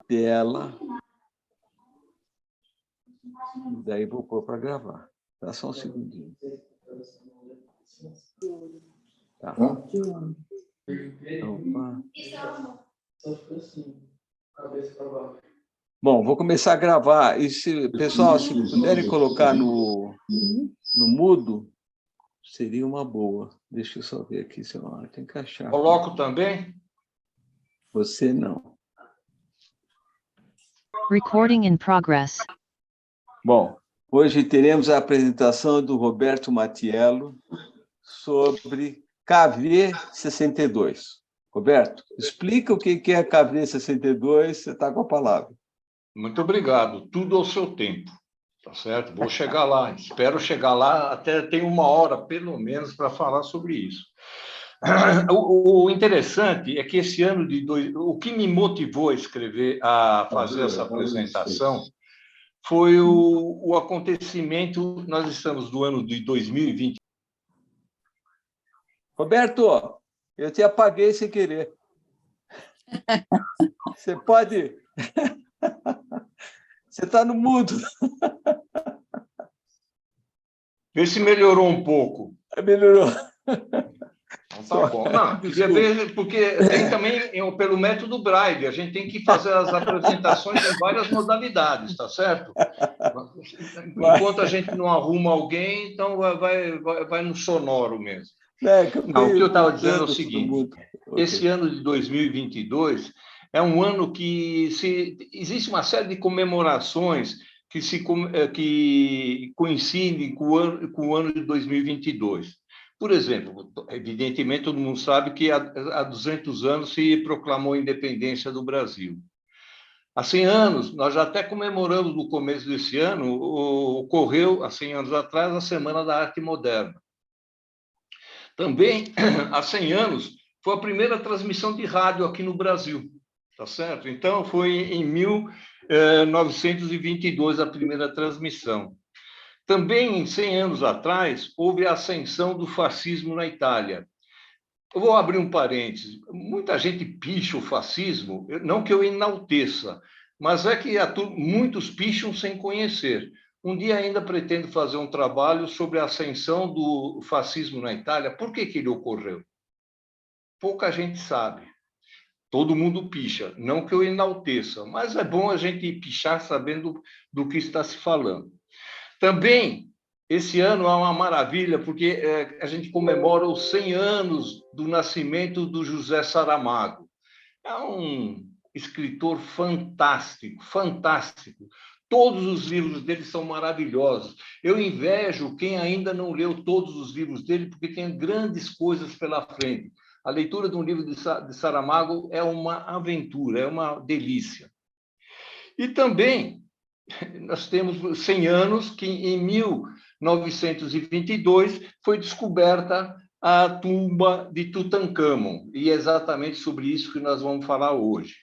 tela. Daí vou pôr para gravar. Dá só um segundinho. Tá. Opa. Bom, vou começar a gravar. E pessoal, se puderem colocar no mudo, seria uma boa. Deixa eu só ver aqui se eu tenho que achar. Coloco também? Você não. Recording in progress. Bom, hoje teremos a apresentação do Roberto Mattiello sobre KV62. Roberto, explica o que é KV62, você está com a palavra. Muito obrigado. Tudo ao seu tempo, tá certo? Vou chegar lá, espero chegar lá, até tem 1 hora, pelo menos, para falar sobre isso. O interessante é que esse ano o que me motivou a fazer essa apresentação foi o acontecimento, nós estamos no ano de 2020. Roberto, eu te apaguei sem querer. Você pode... Você está no mudo. Vê se melhorou um pouco. Melhorou. Não, tá bom. Não, queria ver, porque tem também, pelo método Braille, a gente tem que fazer as apresentações em várias modalidades, tá certo? Enquanto a gente não arruma alguém, então vai no sonoro mesmo. Não, o que eu estava dizendo é o seguinte, esse ano de 2022 é um ano que existe uma série de comemorações que coincidem com o ano de 2022. Por exemplo, evidentemente, todo mundo sabe que há 200 anos se proclamou a independência do Brasil. Há 100 anos, nós já até comemoramos no começo desse ano, ocorreu, há 100 anos atrás, a Semana da Arte Moderna. Também, há 100 anos, foi a primeira transmissão de rádio aqui no Brasil, tá certo? Então, foi em 1922 a primeira transmissão. Também, 100 anos atrás, houve a ascensão do fascismo na Itália. Eu vou abrir um parênteses. Muita gente picha o fascismo, não que eu enalteça, mas é que muitos picham sem conhecer. Um dia ainda pretendo fazer um trabalho sobre a ascensão do fascismo na Itália. Por que ele ocorreu? Pouca gente sabe. Todo mundo picha, não que eu enalteça, mas é bom a gente pichar sabendo do que está se falando. Também, esse ano é uma maravilha, porque a gente comemora os 100 anos do nascimento do José Saramago. É um escritor fantástico, fantástico. Todos os livros dele são maravilhosos. Eu invejo quem ainda não leu todos os livros dele, porque tem grandes coisas pela frente. A leitura de um livro de Saramago é uma aventura, é uma delícia. E também nós temos 100 anos que, em 1922, foi descoberta a tumba de Tutancâmon, e é exatamente sobre isso que nós vamos falar hoje.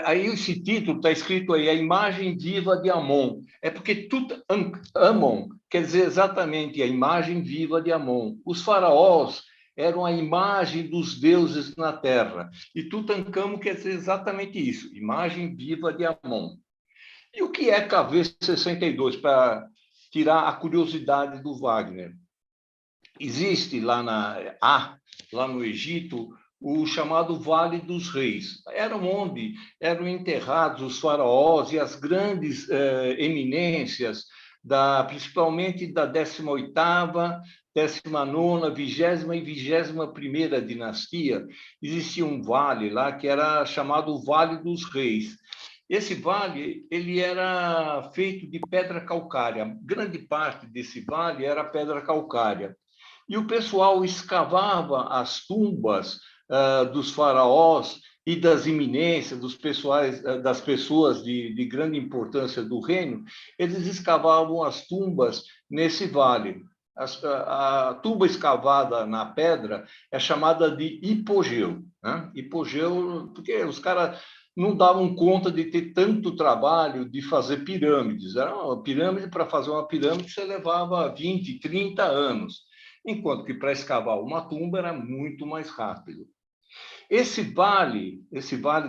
Aí esse título está escrito aí, A Imagem Viva de Amon. É porque Tutankhamon quer dizer exatamente a imagem viva de Amon. Os faraós eram a imagem dos deuses na terra. E Tutankhamon quer dizer exatamente isso, imagem viva de Amon. E o que é KV62, para tirar a curiosidade do Wagner? Existe lá no Egito, o chamado Vale dos Reis. Era onde eram enterrados os faraós e as grandes eminências, principalmente da 18ª, 19ª, 20ª e 21ª dinastia. Existia um vale lá que era chamado Vale dos Reis. Esse vale ele era feito de pedra calcária. Grande parte desse vale era pedra calcária. E o pessoal escavava as tumbas dos faraós e das eminências, das pessoas de grande importância do reino, eles escavavam as tumbas nesse vale. A tumba escavada na pedra é chamada de hipogeu, né? Hipogeu, porque os caras não davam conta de ter tanto trabalho de fazer pirâmides. Era uma pirâmide, para fazer uma pirâmide, você levava 20, 30 anos, enquanto que para escavar uma tumba era muito mais rápido. Esse vale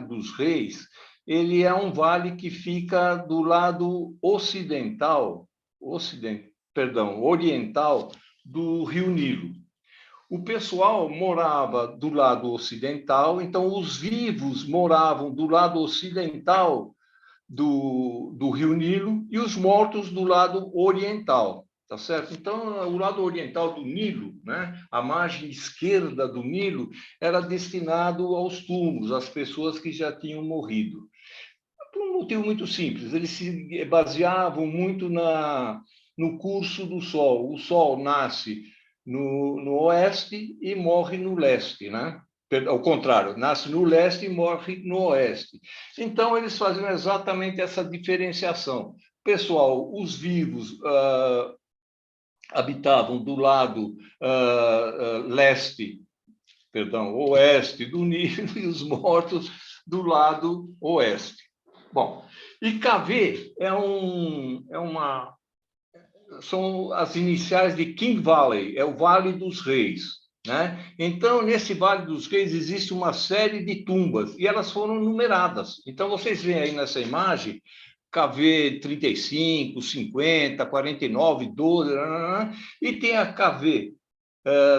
dos Reis, ele é um vale que fica do lado oriental do Rio Nilo. O pessoal morava do lado ocidental, então os vivos moravam do lado ocidental do Rio Nilo e os mortos do lado oriental, tá certo? Então, o lado oriental do Nilo, né, a margem esquerda do Nilo, era destinado aos túmulos, às pessoas que já tinham morrido. Por um motivo muito simples, eles se baseavam muito no curso do Sol. O Sol nasce no oeste e morre no leste, né? Ao contrário, nasce no leste e morre no oeste. Então, eles faziam exatamente essa diferenciação. Pessoal, os vivos habitavam do lado oeste do Nilo e os mortos do lado oeste. Bom, e KV são as iniciais de King Valley, é o Vale dos Reis, né? Então, nesse Vale dos Reis existe uma série de tumbas e elas foram numeradas. Então, vocês veem aí nessa imagem KV 35, 50, 49, 12, e tem a KV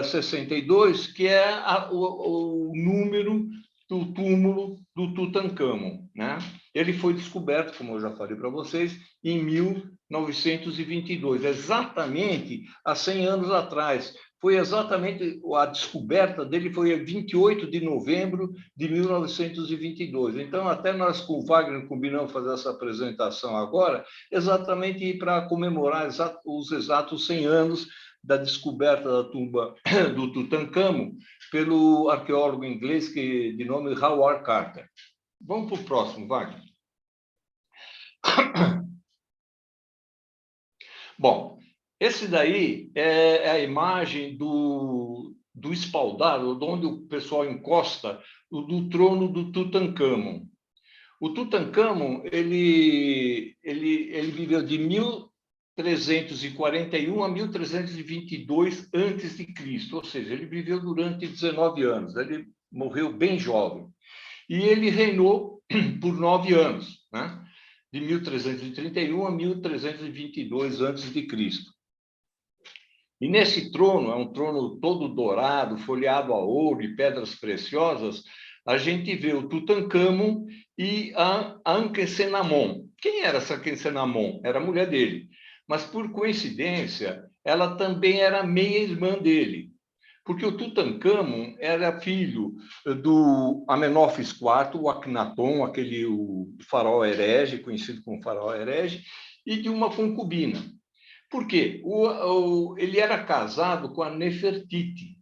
62, que é o número do túmulo do Tutancâmon, né? Ele foi descoberto, como eu já falei para vocês, em 1922, exatamente há 100 anos atrás. Foi exatamente a descoberta dele foi em 28 de novembro de 1922. Então, até nós com o Wagner combinamos fazer essa apresentação agora, exatamente para comemorar os exatos 100 anos da descoberta da tumba do Tutancâmon pelo arqueólogo inglês de nome Howard Carter. Vamos para o próximo, Wagner. Bom, esse daí é a imagem do espaldar, onde o pessoal encosta, do trono do Tutancâmon. O Tutancâmon, ele viveu de 1341 a 1322 a.C., ou seja, ele viveu durante 19 anos, ele morreu bem jovem. E ele reinou por 9 anos, né? De 1331 a 1322 a.C. E nesse trono, é um trono todo dourado, folheado a ouro e pedras preciosas, a gente vê o Tutancâmon e a Ankhesenamon. Quem era essa Ankhesenamon? Era a mulher dele. Mas, por coincidência, ela também era meia-irmã dele, porque o Tutancâmon era filho do Amenófis IV, o Akhenaton, o faraó herege, conhecido como faraó herege, e de uma concubina. Por quê? Ele era casado com a Nefertiti,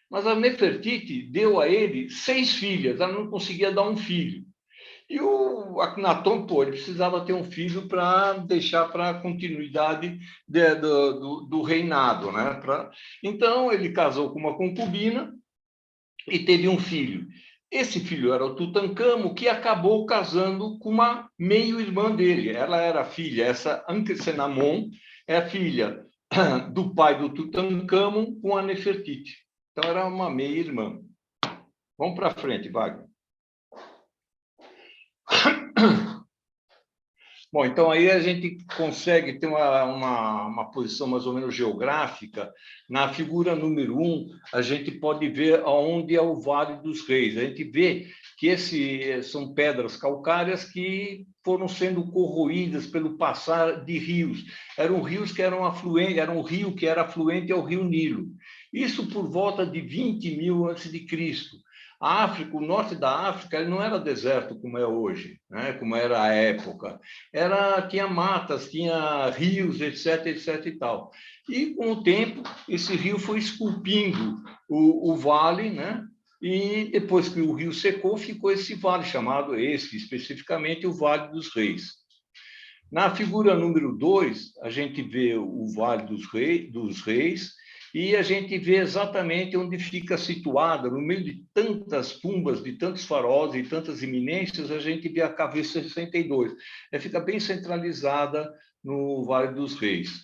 mas a Nefertiti deu a ele 6 filhas, ela não conseguia dar um filho. E o Akhenaton, ele precisava ter um filho para deixar para a continuidade do reinado, né? Então, ele casou com uma concubina e teve um filho. Esse filho era o Tutancâmon, que acabou casando com uma meio-irmã dele. Ela era filha, essa Ankhesenamon é a filha do pai do Tutancâmon com a Nefertiti. Então, era uma meia-irmã. Vamos para frente, Wagner. Bom, então aí a gente consegue ter uma posição mais ou menos geográfica. Na figura número 1, a gente pode ver onde é o Vale dos Reis. A gente vê que são pedras calcárias que foram sendo corroídas pelo passar de rios. Eram rios que eram afluentes, era um rio que era afluente ao rio Nilo. Isso por volta de 20.000 a.C. A África, o norte da África, ele não era deserto como é hoje, né? Como era a época. Tinha matas, tinha rios, etc, etc e tal. E, com o tempo, esse rio foi esculpindo o vale, né? E depois que o rio secou, ficou esse vale, chamado especificamente o Vale dos Reis. Na figura número 2, a gente vê o Vale dos Reis, e a gente vê exatamente onde fica situada, no meio de tantas tumbas, de tantos faraós e tantas eminências, a gente vê a KV 62. Ela fica bem centralizada no Vale dos Reis.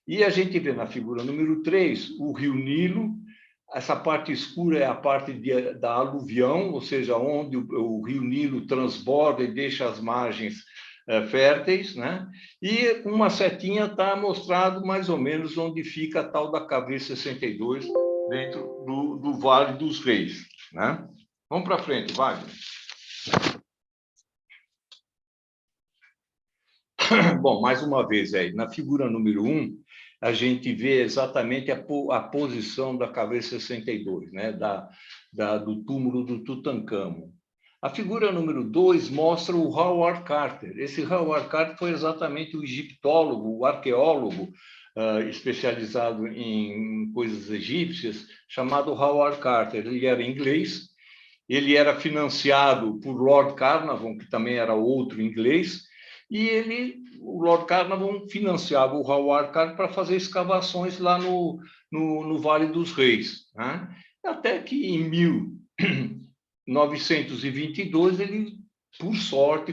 E a gente vê na figura número 3 o Rio Nilo, essa parte escura é a parte da aluvião, ou seja, onde o rio Nilo transborda e deixa as margens férteis, né? E uma setinha está mostrado mais ou menos onde fica a tal da KV-62, dentro do Vale dos Reis, né? Vamos para frente, Wagner. Bom, mais uma vez, aí, na figura número 1, a gente vê exatamente a posição da KV-62, né? Do túmulo do Tutancâmon. A figura número 2 mostra o Howard Carter. Esse Howard Carter foi exatamente o egiptólogo, o arqueólogo especializado em coisas egípcias, chamado Howard Carter. Ele era inglês, ele era financiado por Lord Carnarvon, que também era outro inglês, e o Lord Carnarvon financiava o Howard Carter para fazer escavações lá no Vale dos Reis, né? Até que em 1922, ele, por sorte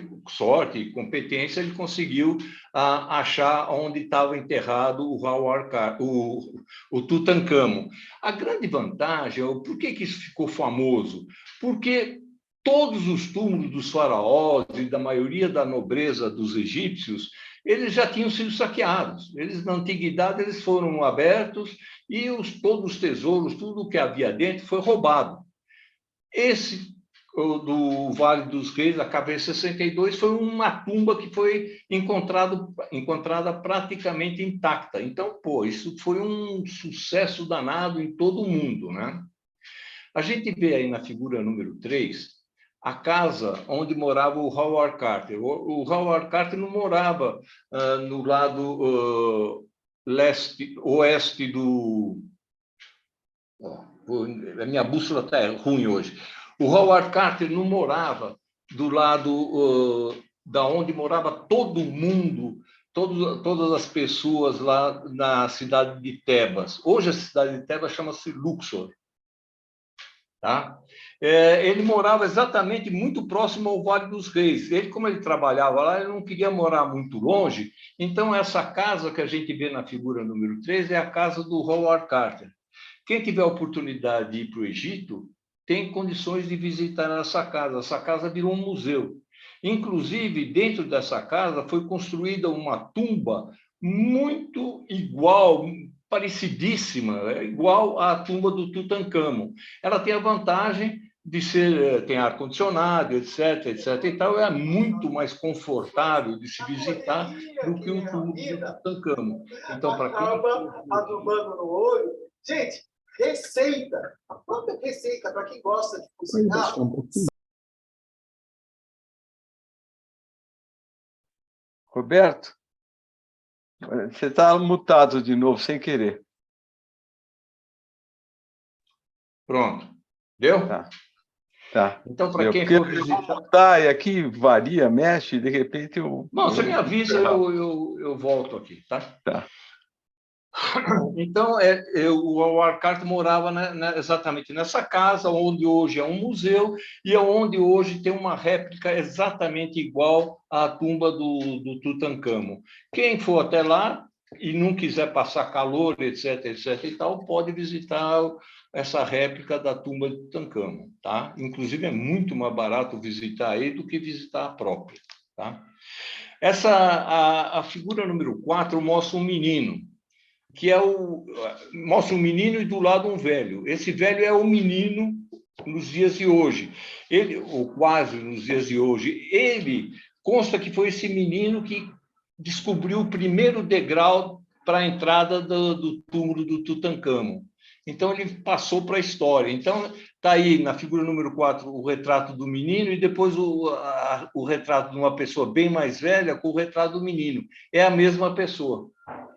e competência, ele conseguiu achar onde estava enterrado o Howard Carter, o Tutancâmon. A grande vantagem, por que isso ficou famoso? Porque todos os túmulos dos faraós e da maioria da nobreza dos egípcios, eles já tinham sido saqueados. Eles, na antiguidade, eles foram abertos e todos os tesouros, tudo o que havia dentro foi roubado. Esse do Vale dos Reis, a KV-62, foi uma tumba que foi encontrada praticamente intacta. Então, isso foi um sucesso danado em todo o mundo, né? A gente vê aí na figura número 3 a casa onde morava o Howard Carter. O Howard Carter não morava no lado oeste do... A minha bússola está ruim hoje. O Howard Carter não morava do lado da onde morava todo mundo, todas as pessoas lá na cidade de Tebas. Hoje a cidade de Tebas chama-se Luxor. Tá? Ele morava exatamente muito próximo ao Vale dos Reis. Ele, como ele trabalhava lá, ele não queria morar muito longe, então essa casa que a gente vê na figura número 3 é a casa do Howard Carter. Quem tiver a oportunidade de ir para o Egito tem condições de visitar essa casa. Essa casa virou um museu. Inclusive, dentro dessa casa foi construída uma tumba muito igual, parecidíssima, igual à tumba do Tutancâmon. Ela tem a vantagem de tem ar-condicionado, etc, etc. E tal, é muito mais confortável de se visitar do que o túmulo do Tutancâmon. Então, para quem... Adubando no olho. Gente, receita. A própria receita, para quem gosta de cozinhar. Roberto, você está mutado de novo, sem querer. Pronto. Deu? Tá. Então, para quem for visitar... Tá, e aqui varia, mexe, de repente eu... Não, você me avisa, eu volto aqui, tá? Tá. Então, o Howard Carter morava exatamente nessa casa, onde hoje é um museu, e é onde hoje tem uma réplica exatamente igual à tumba do Tutancâmon. Quem for até lá e não quiser passar calor, etc, etc e tal, pode visitar essa réplica da tumba de Tutancâmon, tá? Inclusive, é muito mais barato visitar aí do que visitar a própria, tá? A figura número 4 mostra um menino, que mostra um menino e do lado um velho. Esse velho é o menino nos dias de hoje, ou quase nos dias de hoje. Ele consta que foi esse menino que descobriu o primeiro degrau para a entrada do túmulo do Tutancâmon. Então, ele passou para a história. Então, está aí na figura número 4 o retrato do menino e depois o retrato de uma pessoa bem mais velha com o retrato do menino. É a mesma pessoa.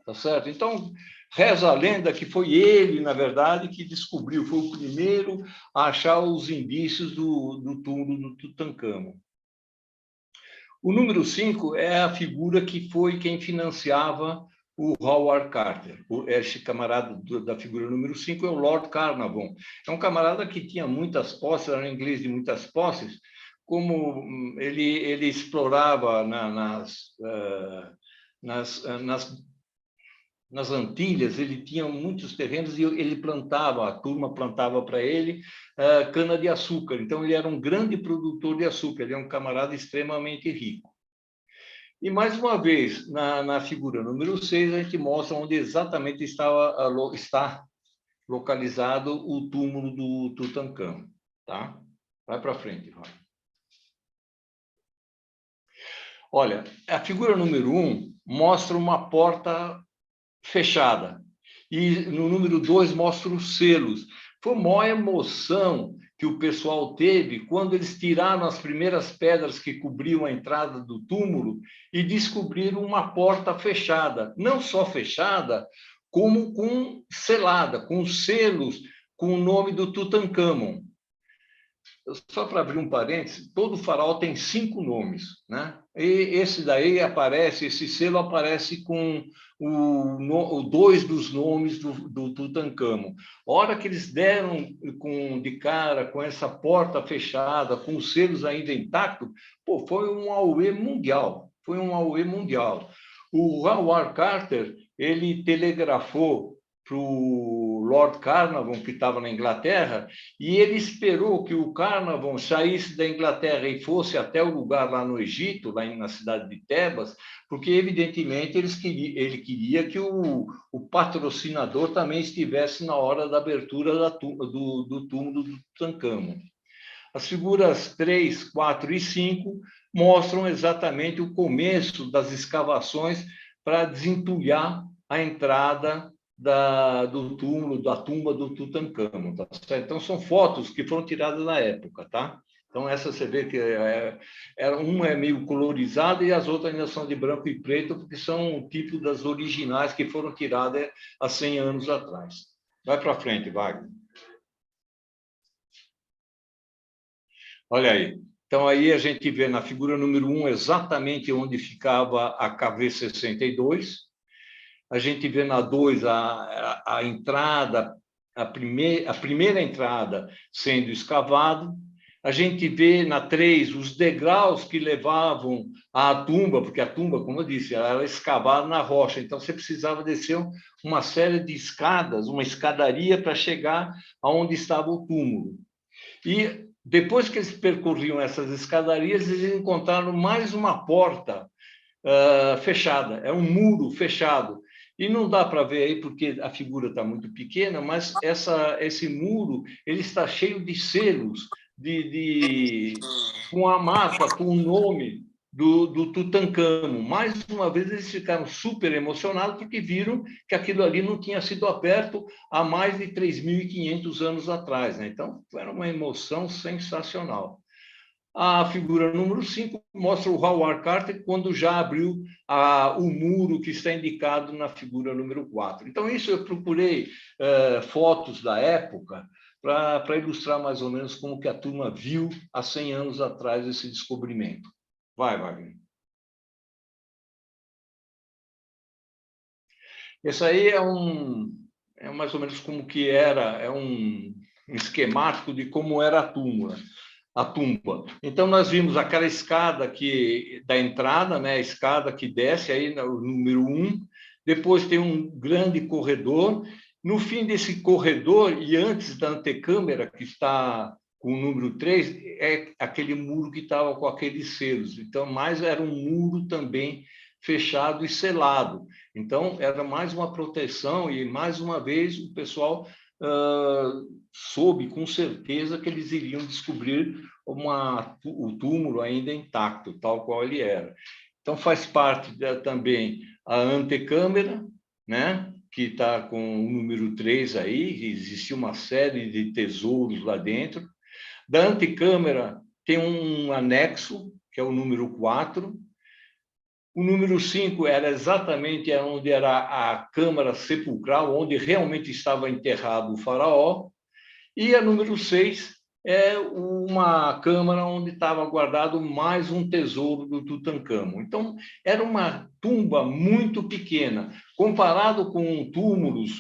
Tá certo? Então, reza a lenda que foi ele, na verdade, que descobriu, foi o primeiro a achar os indícios do túmulo do Tutancâmon. O número 5 é a figura que foi quem financiava o Howard Carter. Este camarada da figura número 5 é o Lord Carnarvon. É um camarada que tinha muitas posses, era um inglês de muitas posses, como ele explorava nas nas Antilhas, ele tinha muitos terrenos e ele plantava, a turma plantava para ele cana-de-açúcar. Então, ele era um grande produtor de açúcar, ele é um camarada extremamente rico. E, mais uma vez, na figura número 6, a gente mostra onde exatamente está localizado o túmulo do Tutancâmon. Tá? Vai para frente, vai. Olha, a figura número 1 mostra uma porta fechada. E no número 2 mostra os selos. Foi uma maior emoção que o pessoal teve quando eles tiraram as primeiras pedras que cobriam a entrada do túmulo e descobriram uma porta fechada. Não só fechada, como selada, com selos, com o nome do Tutancâmon. Só para abrir um parênteses, todo faraó tem 5 nomes, né? E esse daí aparece, esse selo aparece com 2 dos nomes do Tutancâmon. A hora que eles deram de cara com essa porta fechada, com os selos ainda intactos, pô, foi um auê mundial. Foi um auê mundial. O Howard Carter, ele telegrafou para o Lord Carnarvon, que estava na Inglaterra, e ele esperou que o Carnarvon saísse da Inglaterra e fosse até o lugar lá no Egito, lá na cidade de Tebas, porque, evidentemente, ele queria que o patrocinador também estivesse na hora da abertura do túmulo do Tutancâmon. As figuras 3, 4 e 5 mostram exatamente o começo das escavações para desentulhar a entrada do túmulo, da tumba do Tutancâmon. Tá certo? Então, são fotos que foram tiradas na época, tá? Então, essa você vê que uma é meio colorizada e as outras ainda são de branco e preto, porque são o tipo das originais que foram tiradas há 100 anos atrás. Vai para frente, Wagner. Olha aí. Então, aí a gente vê na figura número 1 exatamente onde ficava a KV-62. A gente vê na 2 a entrada, a primeira entrada sendo escavada. A gente vê na 3 os degraus que levavam à tumba, porque a tumba, como eu disse, ela era escavada na rocha. Então, você precisava descer uma série de escadas, uma escadaria para chegar aonde estava o túmulo. E depois que eles percorriam essas escadarias, eles encontraram mais uma porta fechada, é um muro fechado. E não dá para ver aí porque a figura está muito pequena, mas esse muro ele está cheio de selos, com a marca, com o nome do Tutancâmon. Mais uma vez, eles ficaram super emocionados porque viram que aquilo ali não tinha sido aberto há mais de 3.500 anos atrás. Né? Então, era uma emoção sensacional. A figura número 5 mostra o Howard Carter quando já abriu o muro que está indicado na figura número 4. Então, isso eu procurei fotos da época para ilustrar mais ou menos como que a turma viu há 100 anos atrás esse descobrimento. Vai, Wagner. Esse aí é mais ou menos como que era, um esquemático de como era a tumba. Então, nós vimos aquela escada da entrada, né? A escada que desce aí no número 1, depois tem um grande corredor. No fim desse corredor, e antes da antecâmara, que está com o número 3, é aquele muro que estava com aqueles selos. Então, mais era um muro também fechado e selado. Então, era mais uma proteção e, mais uma vez, o pessoal soube com certeza que eles iriam descobrir o túmulo ainda intacto, tal qual ele era. Então, faz parte também a antecâmara, né? Que está com o número 3 aí, existia uma série de tesouros lá dentro. Da antecâmara tem um anexo, que é o número 4. O número 5 era exatamente onde era a câmara sepulcral, onde realmente estava enterrado o faraó. E a número 6 é uma câmara onde estava guardado mais um tesouro do Tutancâmon. Então, era uma tumba muito pequena. Comparado com túmulos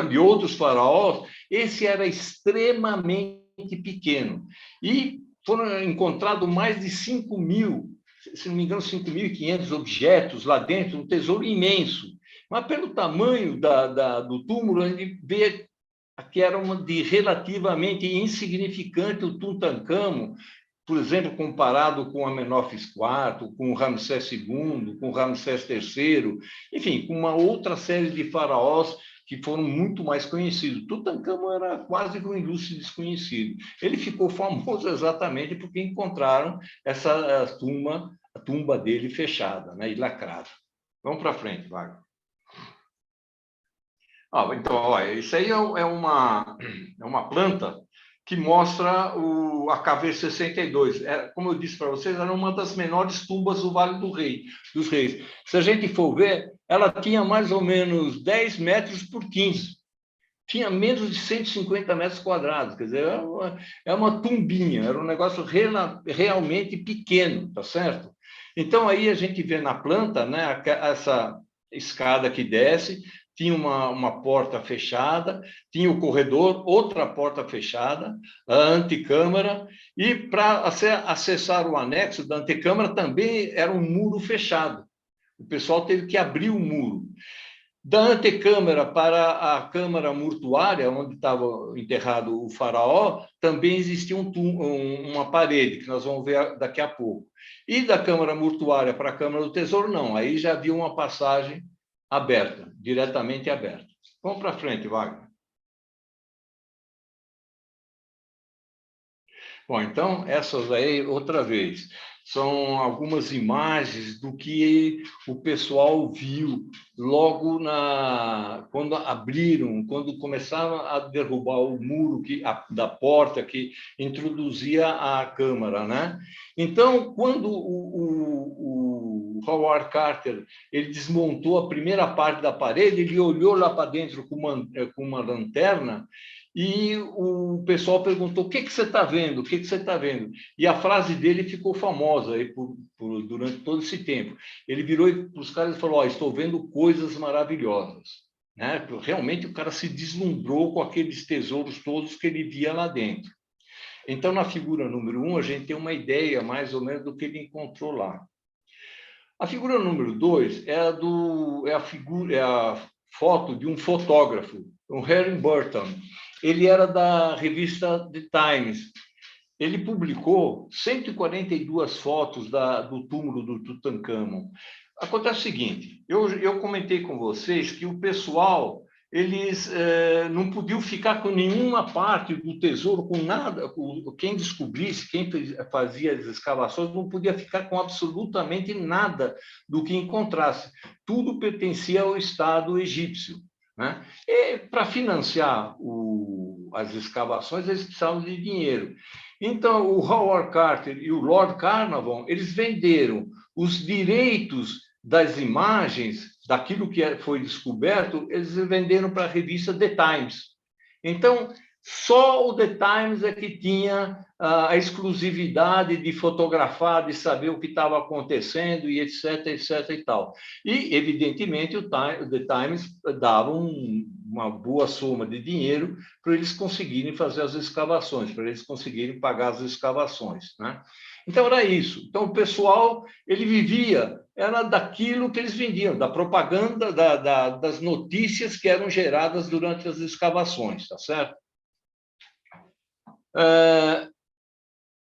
de outros faraós, esse era extremamente pequeno. E foram encontrados mais de 5.000, se não me engano, 5.500 objetos lá dentro, um tesouro imenso. Mas pelo tamanho do túmulo, a gente vê que era relativamente insignificante o Tutancâmon, por exemplo, comparado com Amenófis IV, com Ramsés II, com Ramsés III, enfim, com uma outra série de faraós que foram muito mais conhecidos. Tutancâmon era quase que um ilustre desconhecido. Ele ficou famoso exatamente porque encontraram essa tumba dele fechada, né, e lacrada. Vamos para frente, Wagner. Então, olha, isso aí é uma planta que mostra a KV62. Como eu disse para vocês, era uma das menores tumbas do Vale dos Reis. Se a gente for ver, ela tinha mais ou menos 10 metros por 15. Tinha menos de 150 metros quadrados. Quer dizer, é uma tumbinha, era um negócio realmente pequeno, tá certo? Então, aí a gente vê na planta, né, essa escada que desce, tinha uma porta fechada, tinha o corredor, outra porta fechada, a antecâmara, e para acessar o anexo da antecâmara também era um muro fechado. O pessoal teve que abrir o muro. Da antecâmara para a câmara mortuária, onde estava enterrado o faraó, também existia uma parede, que nós vamos ver daqui a pouco. E da câmara mortuária para a câmara do tesouro, não. Aí já havia uma passagem aberta, diretamente aberta. Vamos para frente, Wagner. Bom, então, essas aí, outra vez, são algumas imagens do que o pessoal viu logo quando abriram, quando começaram a derrubar o muro da porta que introduzia a câmara, né? Então, quando o Howard Carter ele desmontou a primeira parte da parede, ele olhou lá para dentro com uma lanterna. E o pessoal perguntou: o que você está vendo? O que você está vendo? E a frase dele ficou famosa aí durante todo esse tempo. Ele virou para os caras e falou: estou vendo coisas maravilhosas. Né? Realmente o cara se deslumbrou com aqueles tesouros todos que ele via lá dentro. Então, na figura número 1, a gente tem uma ideia mais ou menos do que ele encontrou lá. A figura número 2 é a foto de um fotógrafo, o Harry Burton. Ele era da revista The Times. Ele publicou 142 fotos do túmulo do Tutancâmon. Acontece o seguinte, eu comentei com vocês que o pessoal eles não podiam ficar com nenhuma parte do tesouro, com nada. Quem descobrisse, quem fazia as escavações, não podia ficar com absolutamente nada do que encontrasse. Tudo pertencia ao Estado egípcio. Né? E para financiar as escavações, eles precisavam de dinheiro. Então, o Howard Carter e o Lord Carnarvon, eles venderam os direitos das imagens, daquilo que foi descoberto, eles venderam para a revista The Times. Então, só o The Times é que tinha a exclusividade de fotografar, de saber o que estava acontecendo, e etc, etc e tal. E, evidentemente, o The Times dava uma boa soma de dinheiro para eles conseguirem fazer as escavações, para eles conseguirem pagar as escavações, né? Então, era isso. Então, o pessoal, ele vivia, era daquilo que eles vendiam, da propaganda, das notícias que eram geradas durante as escavações, tá certo?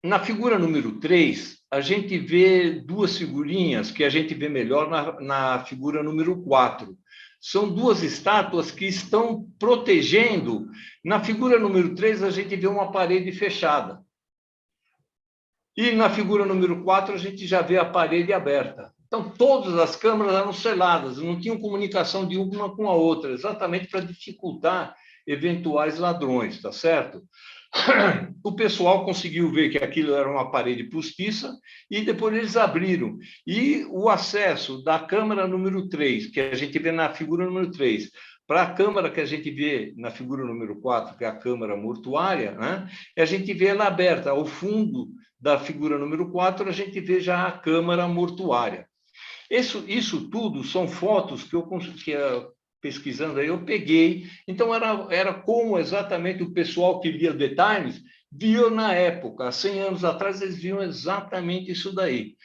Na figura número 3, a gente vê duas figurinhas que a gente vê melhor na figura número 4. São duas estátuas que estão protegendo. Na figura número 3, a gente vê uma parede fechada. E na figura número 4, a gente já vê a parede aberta. Então, todas as câmaras eram seladas, não tinham comunicação de uma com a outra, exatamente para dificultar eventuais ladrões, tá certo? O pessoal conseguiu ver que aquilo era uma parede postiça e depois eles abriram. E o acesso da câmara número 3, que a gente vê na figura número 3, para a câmara que a gente vê na figura número 4, que é a câmara mortuária, né? A gente vê ela aberta. Ao fundo da figura número 4, a gente vê já a câmara mortuária. Isso tudo são fotos que pesquisando aí, eu peguei. Então, era como exatamente o pessoal que lia The Times viu na época. Há 100 anos atrás, eles viam exatamente isso daí.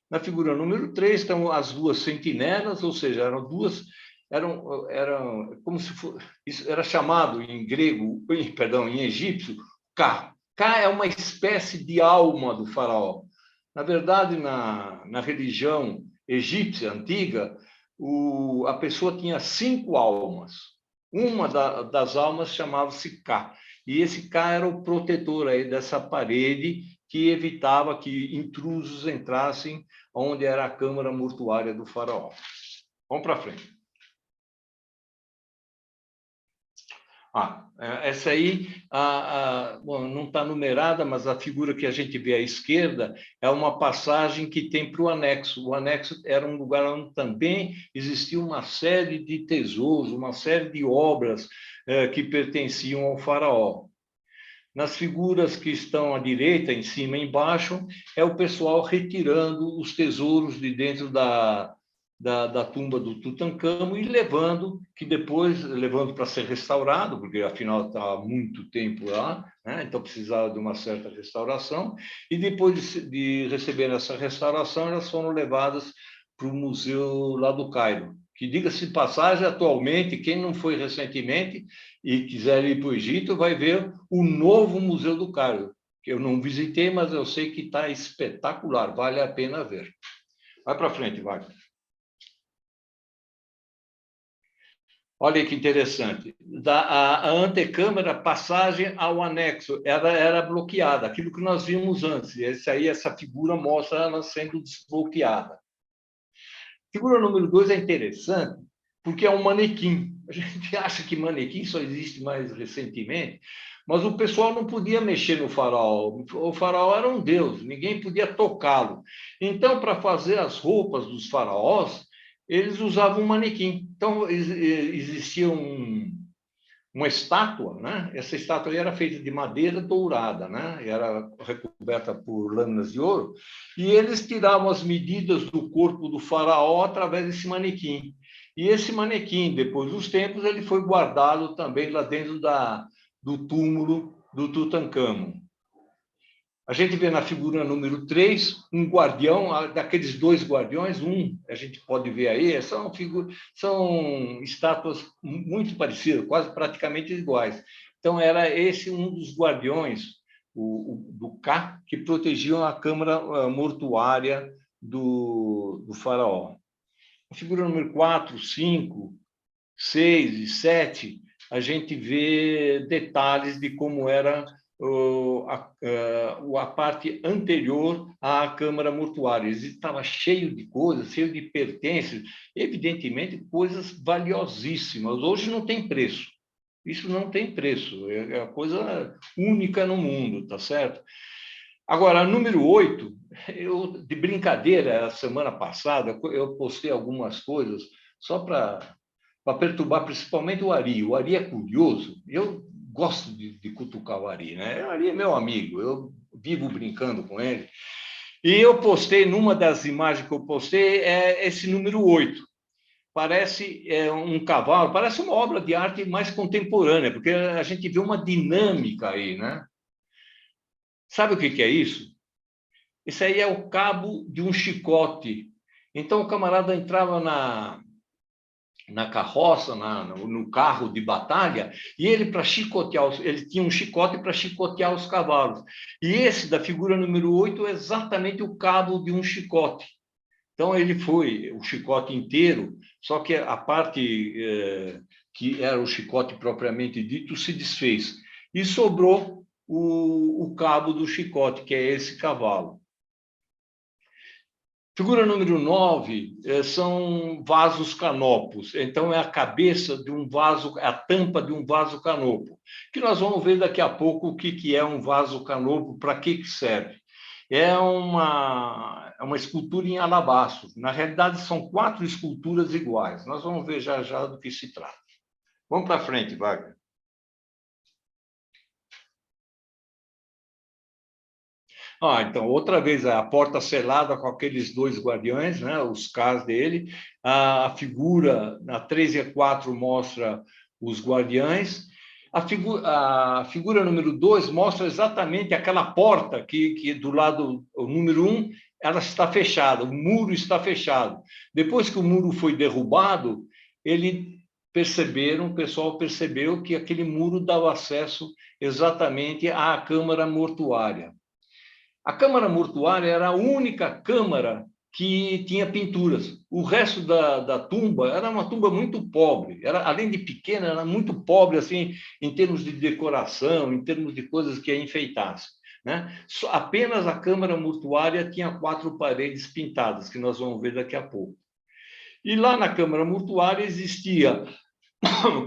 Na figura número 3 estão as duas sentinelas, ou seja, eram duas eram como se fosse, isso era chamado em grego, perdão, em egípcio, Ka. Ka é uma espécie de alma do faraó. Na verdade, na religião egípcia antiga, a pessoa tinha 5 almas. Uma das almas chamava-se Ka. E esse Ka era o protetor aí dessa parede que evitava que intrusos entrassem onde era a câmara mortuária do faraó. Vamos para frente. Essa aí bom, não está numerada, mas a figura que a gente vê à esquerda é uma passagem que tem para o anexo. O anexo era um lugar onde também existia uma série de tesouros, uma série de obras que pertenciam ao faraó. Nas figuras que estão à direita, em cima e embaixo, é o pessoal retirando os tesouros de dentro da tumba do Tutancâmon e levando para ser restaurado, porque afinal está há muito tempo lá, né? Então precisava de uma certa restauração, e depois de receber essa restauração, elas foram levadas para o museu lá do Cairo, que, diga-se de passagem, atualmente, quem não foi recentemente e quiser ir para o Egito, vai ver o novo Museu do Cairo, que eu não visitei, mas eu sei que está espetacular, vale a pena ver. Vai para frente, Wagner. Olha que interessante. A antecâmara, passagem ao anexo, era bloqueada, aquilo que nós vimos antes. Essa figura mostra ela sendo desbloqueada. Figura número 2 é interessante, porque é um manequim. A gente acha que manequim só existe mais recentemente, mas o pessoal não podia mexer no faraó. O faraó era um deus, ninguém podia tocá-lo. Então, para fazer as roupas dos faraós, eles usavam um manequim. Então, existia uma estátua, né? Essa estátua era feita de madeira dourada, né? Era recoberta por lâminas de ouro, e eles tiravam as medidas do corpo do faraó através desse manequim. E esse manequim, depois dos tempos, ele foi guardado também lá dentro do túmulo do Tutancâmon. A gente vê na figura número 3 um guardião, daqueles 2 guardiões, a gente pode ver aí, são estátuas muito parecidas, quase praticamente iguais. Então, era esse um dos guardiões, do Ka, que protegiam a câmara mortuária do faraó. A figura número 4, 5, 6 e 7, a gente vê detalhes de como era a parte anterior à câmara mortuária. Estava cheio de coisas, cheio de pertences, evidentemente coisas valiosíssimas. Hoje não tem preço. Isso não tem preço, é a coisa única no mundo, tá certo? Agora, número 8, de brincadeira, a semana passada, eu postei algumas coisas só para perturbar principalmente o Ari. O Ari é curioso, eu gosto de cutucar o Ari, né? O Ari é meu amigo, eu vivo brincando com ele. E eu postei, numa das imagens que eu postei, esse número 8. Parece um cavalo, parece uma obra de arte mais contemporânea, porque a gente vê uma dinâmica aí, né? Sabe o que é isso? Isso aí é o cabo de um chicote. Então, o camarada entrava na carroça, no carro de batalha, e ele, para chicotear, ele tinha um chicote para chicotear os cavalos. E esse, da figura número 8, é exatamente o cabo de um chicote. Então, ele foi o chicote inteiro, só que a parte que era o chicote propriamente dito se desfez. E sobrou o cabo do chicote, que é esse cavalo. Figura número 9 são vasos canopos. Então, é a cabeça de um vaso, a tampa de um vaso canopo, que nós vamos ver daqui a pouco o que é um vaso canopo, para que serve. É uma escultura em alabastro. Na realidade, são 4 esculturas iguais. Nós vamos ver já já do que se trata. Vamos para frente, Wagner. Então, outra vez, a porta selada com aqueles 2 guardiões, né, os Ks dele. A figura, na 3 e 4, mostra os guardiães. A figura número 2 mostra exatamente aquela porta que do lado, o número 1, ela está fechada, o muro está fechado. Depois que o muro foi derrubado, o pessoal percebeu que aquele muro dava acesso exatamente à câmara mortuária. A câmara mortuária era a única câmara que tinha pinturas. O resto da tumba era uma tumba muito pobre. Além de pequena, era muito pobre assim, em termos de decoração, em termos de coisas que a enfeitassem, né? Apenas a câmara mortuária tinha 4 paredes pintadas, que nós vamos ver daqui a pouco. E lá na câmara mortuária existia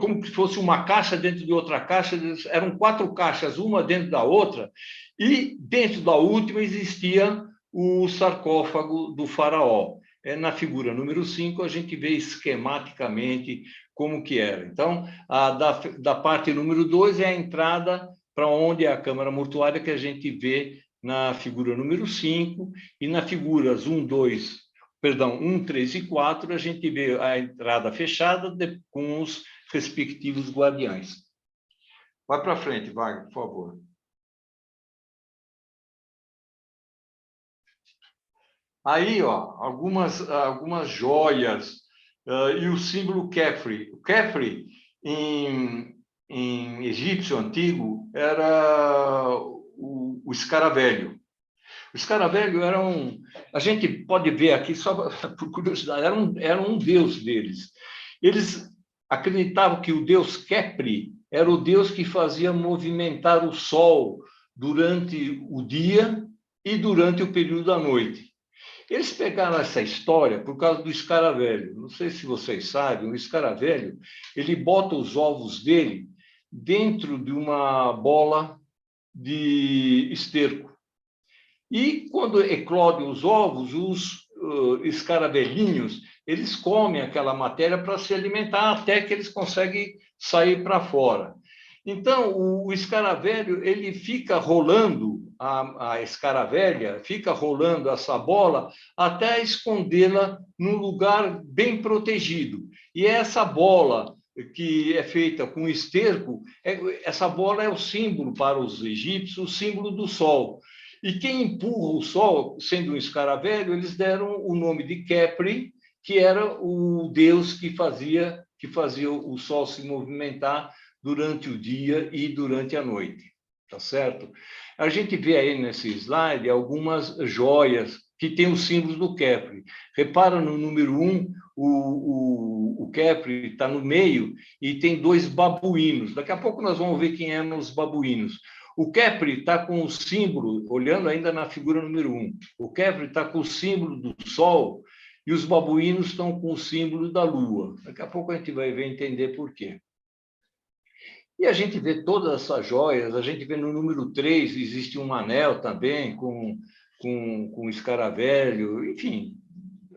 como se fosse uma caixa dentro de outra caixa, eram 4 caixas, uma dentro da outra, e dentro da última existia o sarcófago do faraó. Na figura número 5, a gente vê esquematicamente como que era. Então, da parte número 2 é a entrada para onde é a câmara mortuária, que a gente vê na figura número 5, e na figuras 1, 3 e 4, a gente vê a entrada fechada com os respectivos guardiães. Vai para frente, Wagner, por favor. Aí, ó, algumas joias e o símbolo Khepri. O Khepri, em egípcio antigo, era o escaravelho. O escaravelho era a gente pode ver aqui, só por curiosidade, era um deus deles. Eles acreditavam que o deus Khepri era o deus que fazia movimentar o sol durante o dia e durante o período da noite. Eles pegaram essa história por causa do escaravelho. Não sei se vocês sabem, o escaravelho, ele bota os ovos dele dentro de uma bola de esterco. E quando eclodem os ovos, os escaravelhinhos, eles comem aquela matéria para se alimentar até que eles conseguem sair para fora. Então, o escaravelho, ele fica rolando, a escaravelha fica rolando essa bola até escondê-la num lugar bem protegido. E essa bola, que é feita com esterco, essa bola é o símbolo para os egípcios, o símbolo do sol. E quem empurra o sol, sendo um escaravelho, eles deram o nome de Khepri, que era o deus que fazia o sol se movimentar durante o dia e durante a noite, tá certo? A gente vê aí nesse slide algumas joias que têm os símbolos do Khepri. Repara no número 1, o Khepri está no meio e tem 2 babuínos. Daqui a pouco nós vamos ver quem eram os babuínos. O Khepri está com o símbolo, olhando ainda na figura número 1, o Khepri está com o símbolo do sol e os babuínos estão com o símbolo da lua. Daqui a pouco a gente vai ver entender por quê. E a gente vê todas essas joias, a gente vê no número 3, existe um anel também com escaravelho, enfim,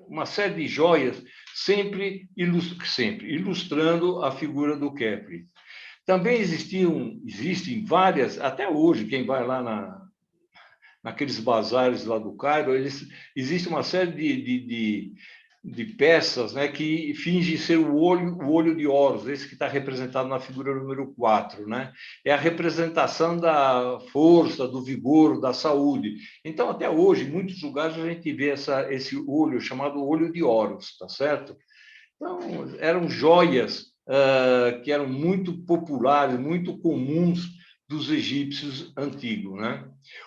uma série de joias, sempre ilustrando a figura do Khepri. Também existem várias, até hoje, quem vai lá naqueles bazares lá do Cairo, existe uma série de peças, né, que fingem ser o olho de Horus, esse que está representado na figura número 4. Né? É a representação da força, do vigor, da saúde. Então, até hoje, em muitos lugares, a gente vê esse olho chamado olho de Horus, tá certo? Então, eram joias que eram muito populares, muito comuns dos egípcios antigos, né?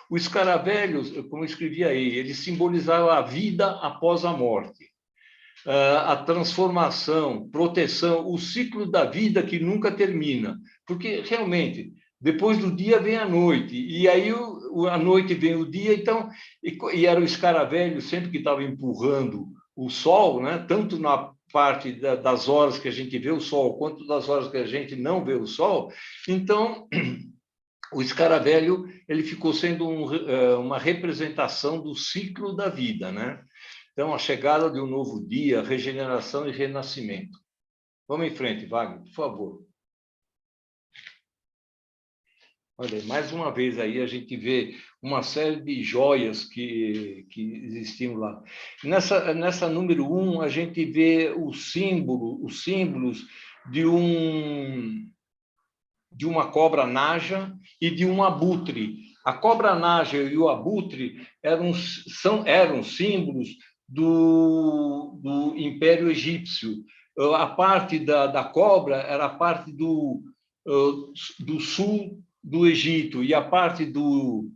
O escaravelho, como eu escrevi aí, ele simbolizava a vida após a morte, a transformação, proteção, o ciclo da vida que nunca termina, porque realmente depois do dia vem a noite, e aí a noite vem o dia, então, e era o escaravelho sempre que estava empurrando o sol, né? Tanto na parte das horas que a gente vê o sol, quanto das horas que a gente não vê o sol. Então, o escaravelho, ele ficou sendo uma representação do ciclo da vida, né? Então, a chegada de um novo dia, regeneração e renascimento. Vamos em frente, Wagner, por favor. Olha, mais uma vez aí a gente vê uma série de joias que existiam lá. Nessa número 1, a gente vê os símbolos de uma cobra naja e de um abutre. A cobra naja e o abutre eram símbolos do Império Egípcio. a parte da cobra era a parte do sul do Egito, e a parte do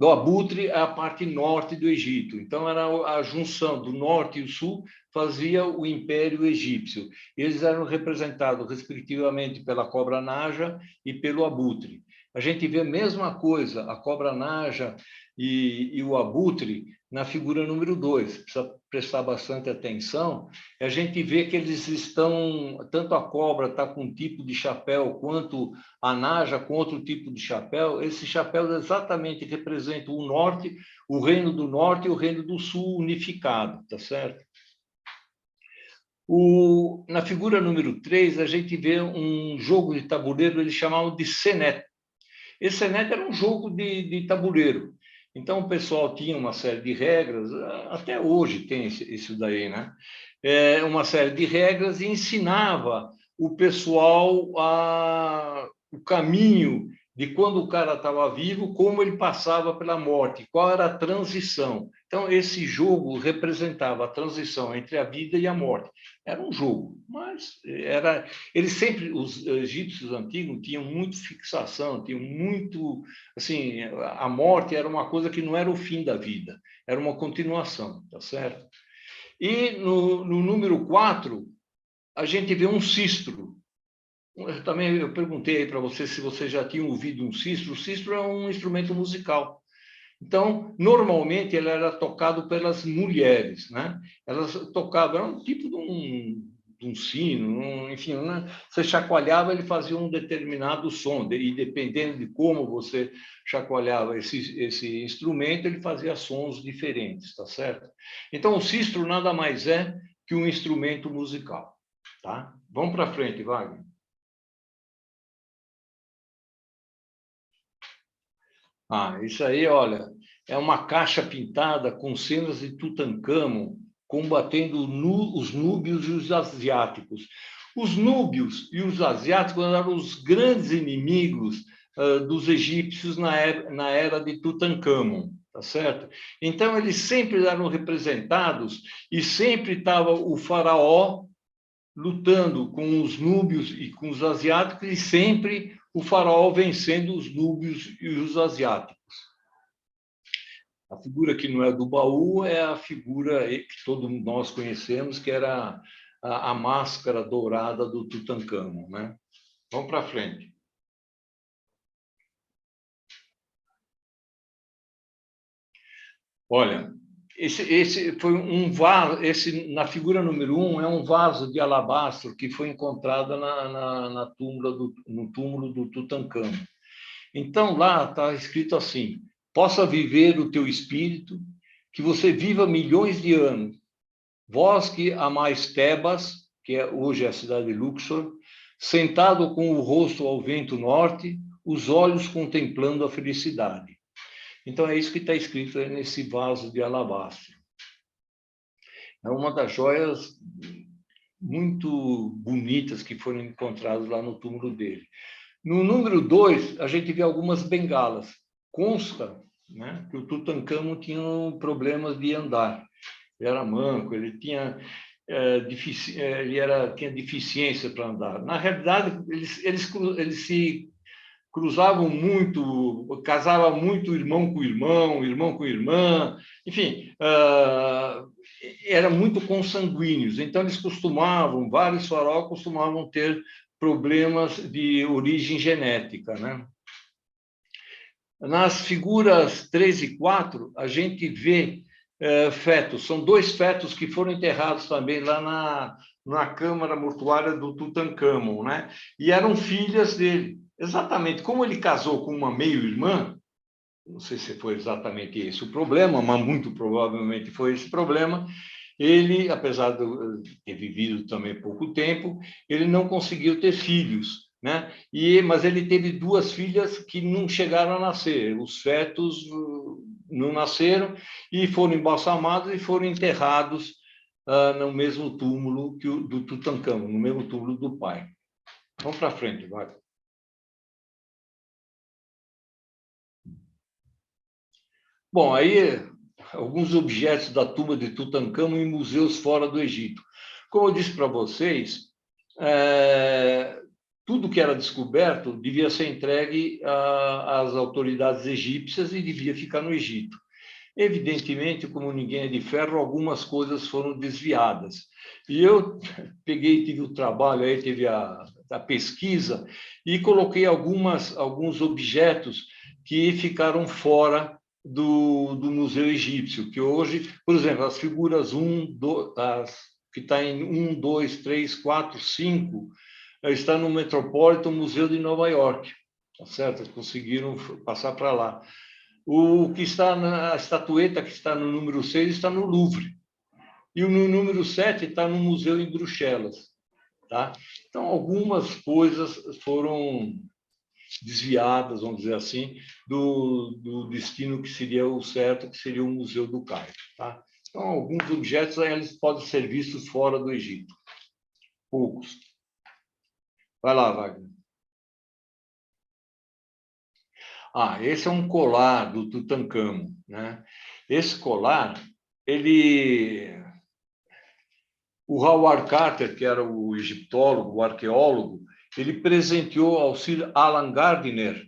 abutre é a parte norte do Egito. Então, era a junção do norte e o sul fazia o Império Egípcio. Eles eram representados, respectivamente, pela cobra naja e pelo abutre. A gente vê a mesma coisa, a cobra naja e o abutre, na figura número 2. Precisa prestar bastante atenção. A gente vê que eles estão, tanto a cobra está com um tipo de chapéu, quanto a naja com outro tipo de chapéu. Esse chapéu exatamente representa o norte, o reino do norte e o reino do sul unificado, tá certo? Na figura número 3, a gente vê um jogo de tabuleiro, eles chamavam de Senet. Esse Senet era um jogo de tabuleiro. Então, o pessoal tinha uma série de regras, até hoje tem isso daí, né? Uma série de regras e ensinava o pessoal o caminho de quando o cara estava vivo, como ele passava pela morte, qual era a transição. Então, esse jogo representava a transição entre a vida e a morte. Era um jogo, mas eles sempre, os egípcios antigos, tinham muito fixação, tinham muito, assim, a morte era uma coisa que não era o fim da vida, era uma continuação, tá certo? E no número 4, a gente vê um sistro. Também eu perguntei para você se você já tinha ouvido um sistro. O sistro é um instrumento musical. Então, normalmente, ele era tocado pelas mulheres, né? Elas tocavam, era um tipo de um sino, enfim, né? Você chacoalhava, ele fazia um determinado som, e dependendo de como você chacoalhava esse instrumento, ele fazia sons diferentes, tá certo? Então, o sistro nada mais é que um instrumento musical, tá? Vamos para frente, Wagner. Isso aí, olha, é uma caixa pintada com cenas de Tutancâmon combatendo os núbios e os asiáticos. Os núbios e os asiáticos eram os grandes inimigos dos egípcios na era de Tutancâmon, tá certo? Então, eles sempre eram representados e sempre estava o faraó lutando com os núbios e com os asiáticos e sempre o faraó vencendo os núbios e os asiáticos. A figura que não é do baú é a figura que todos nós conhecemos, que era a máscara dourada do Tutancâmon, né? Vamos para frente. Olha, esse foi um vaso, na figura número 1 é um vaso de alabastro que foi encontrado no túmulo do Tutancâmon. Então, lá está escrito assim: possa viver o teu espírito, que você viva milhões de anos. Vós que amais Tebas, que hoje é a cidade de Luxor, sentado com o rosto ao vento norte, os olhos contemplando a felicidade. Então, é isso que está escrito nesse vaso de alabastro. É uma das joias muito bonitas que foram encontradas lá no túmulo dele. No número 2, a gente vê algumas bengalas. Consta, né, que o Tutancâmon tinha problemas de andar. Ele era manco, ele tinha tinha deficiência para andar. Na realidade, eles se cruzavam muito, casavam muito irmão com irmã, enfim, eram muito consanguíneos. Então, vários faraós costumavam ter problemas de origem genética, né? Nas figuras 3 e 4, a gente vê fetos. São 2 fetos que foram enterrados também lá na câmara mortuária do Tutancâmon, né? E eram filhas dele. Exatamente como ele casou com uma meio-irmã, não sei se foi exatamente esse o problema, mas muito provavelmente foi esse problema. Ele, apesar de ter vivido também pouco tempo, ele não conseguiu ter filhos, né? Mas ele teve 2 filhas que não chegaram a nascer. Os fetos não nasceram e foram embalsamados e foram enterrados no mesmo túmulo do Tutancâmon, no mesmo túmulo do pai. Vamos para frente, vai. Bom, aí alguns objetos da tumba de Tutancâmon em museus fora do Egito. Como eu disse para vocês, tudo que era descoberto devia ser entregue às autoridades egípcias e devia ficar no Egito. Evidentemente, como ninguém é de ferro, algumas coisas foram desviadas. E eu tive o trabalho, aí teve a pesquisa, e coloquei alguns objetos que ficaram fora do Museu Egípcio, que hoje, por exemplo, as figuras que está em 1, 2, 3, 4, 5, está no Metropolitan Museum de Nova York, tá certo? Conseguiram passar para lá. O que está a estatueta que está no número 6 está no Louvre. E no número 7 está no museu em Bruxelas. Tá? Então, algumas coisas foram desviadas, vamos dizer assim, do destino que seria o certo, que seria o Museu do Cairo. Tá? Então, alguns objetos eles podem ser vistos fora do Egito. Poucos. Vai lá, Wagner. Esse é um colar do Tutancâmon, né? Esse colar, o Howard Carter, que era o egiptólogo, o arqueólogo, ele presenteou ao Sir Alan Gardiner,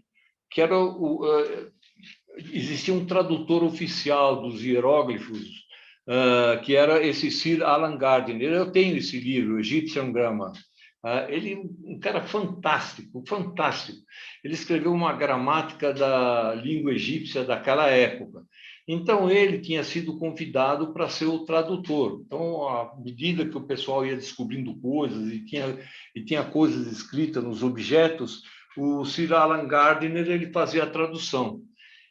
que era existia um tradutor oficial dos hieróglifos, que era esse Sir Alan Gardiner. Eu tenho esse livro, Egyptian Grammar. Ele é um cara fantástico, fantástico. Ele escreveu uma gramática da língua egípcia daquela época. Então, ele tinha sido convidado para ser o tradutor. Então, à medida que o pessoal ia descobrindo coisas e tinha coisas escritas nos objetos, o Sir Alan Gardiner ele fazia a tradução.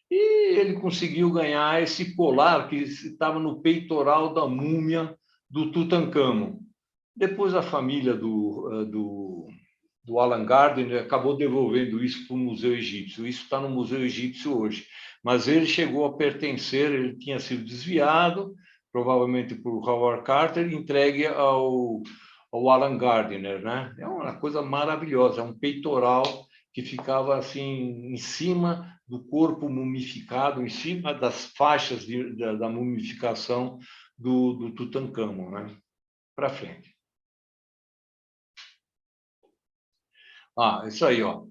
E ele conseguiu ganhar esse colar que estava no peitoral da múmia do Tutancâmon. Depois, a família do Alan Gardner acabou devolvendo isso para o Museu Egípcio. Isso está no Museu Egípcio hoje. Mas ele chegou a pertencer, ele tinha sido desviado, provavelmente por Howard Carter, entregue ao Alan Gardner. Né? É uma coisa maravilhosa, é um peitoral que ficava assim em cima do corpo mumificado, em cima das faixas da mumificação do Tutancâmon. Né? Para frente. Isso aí, ó.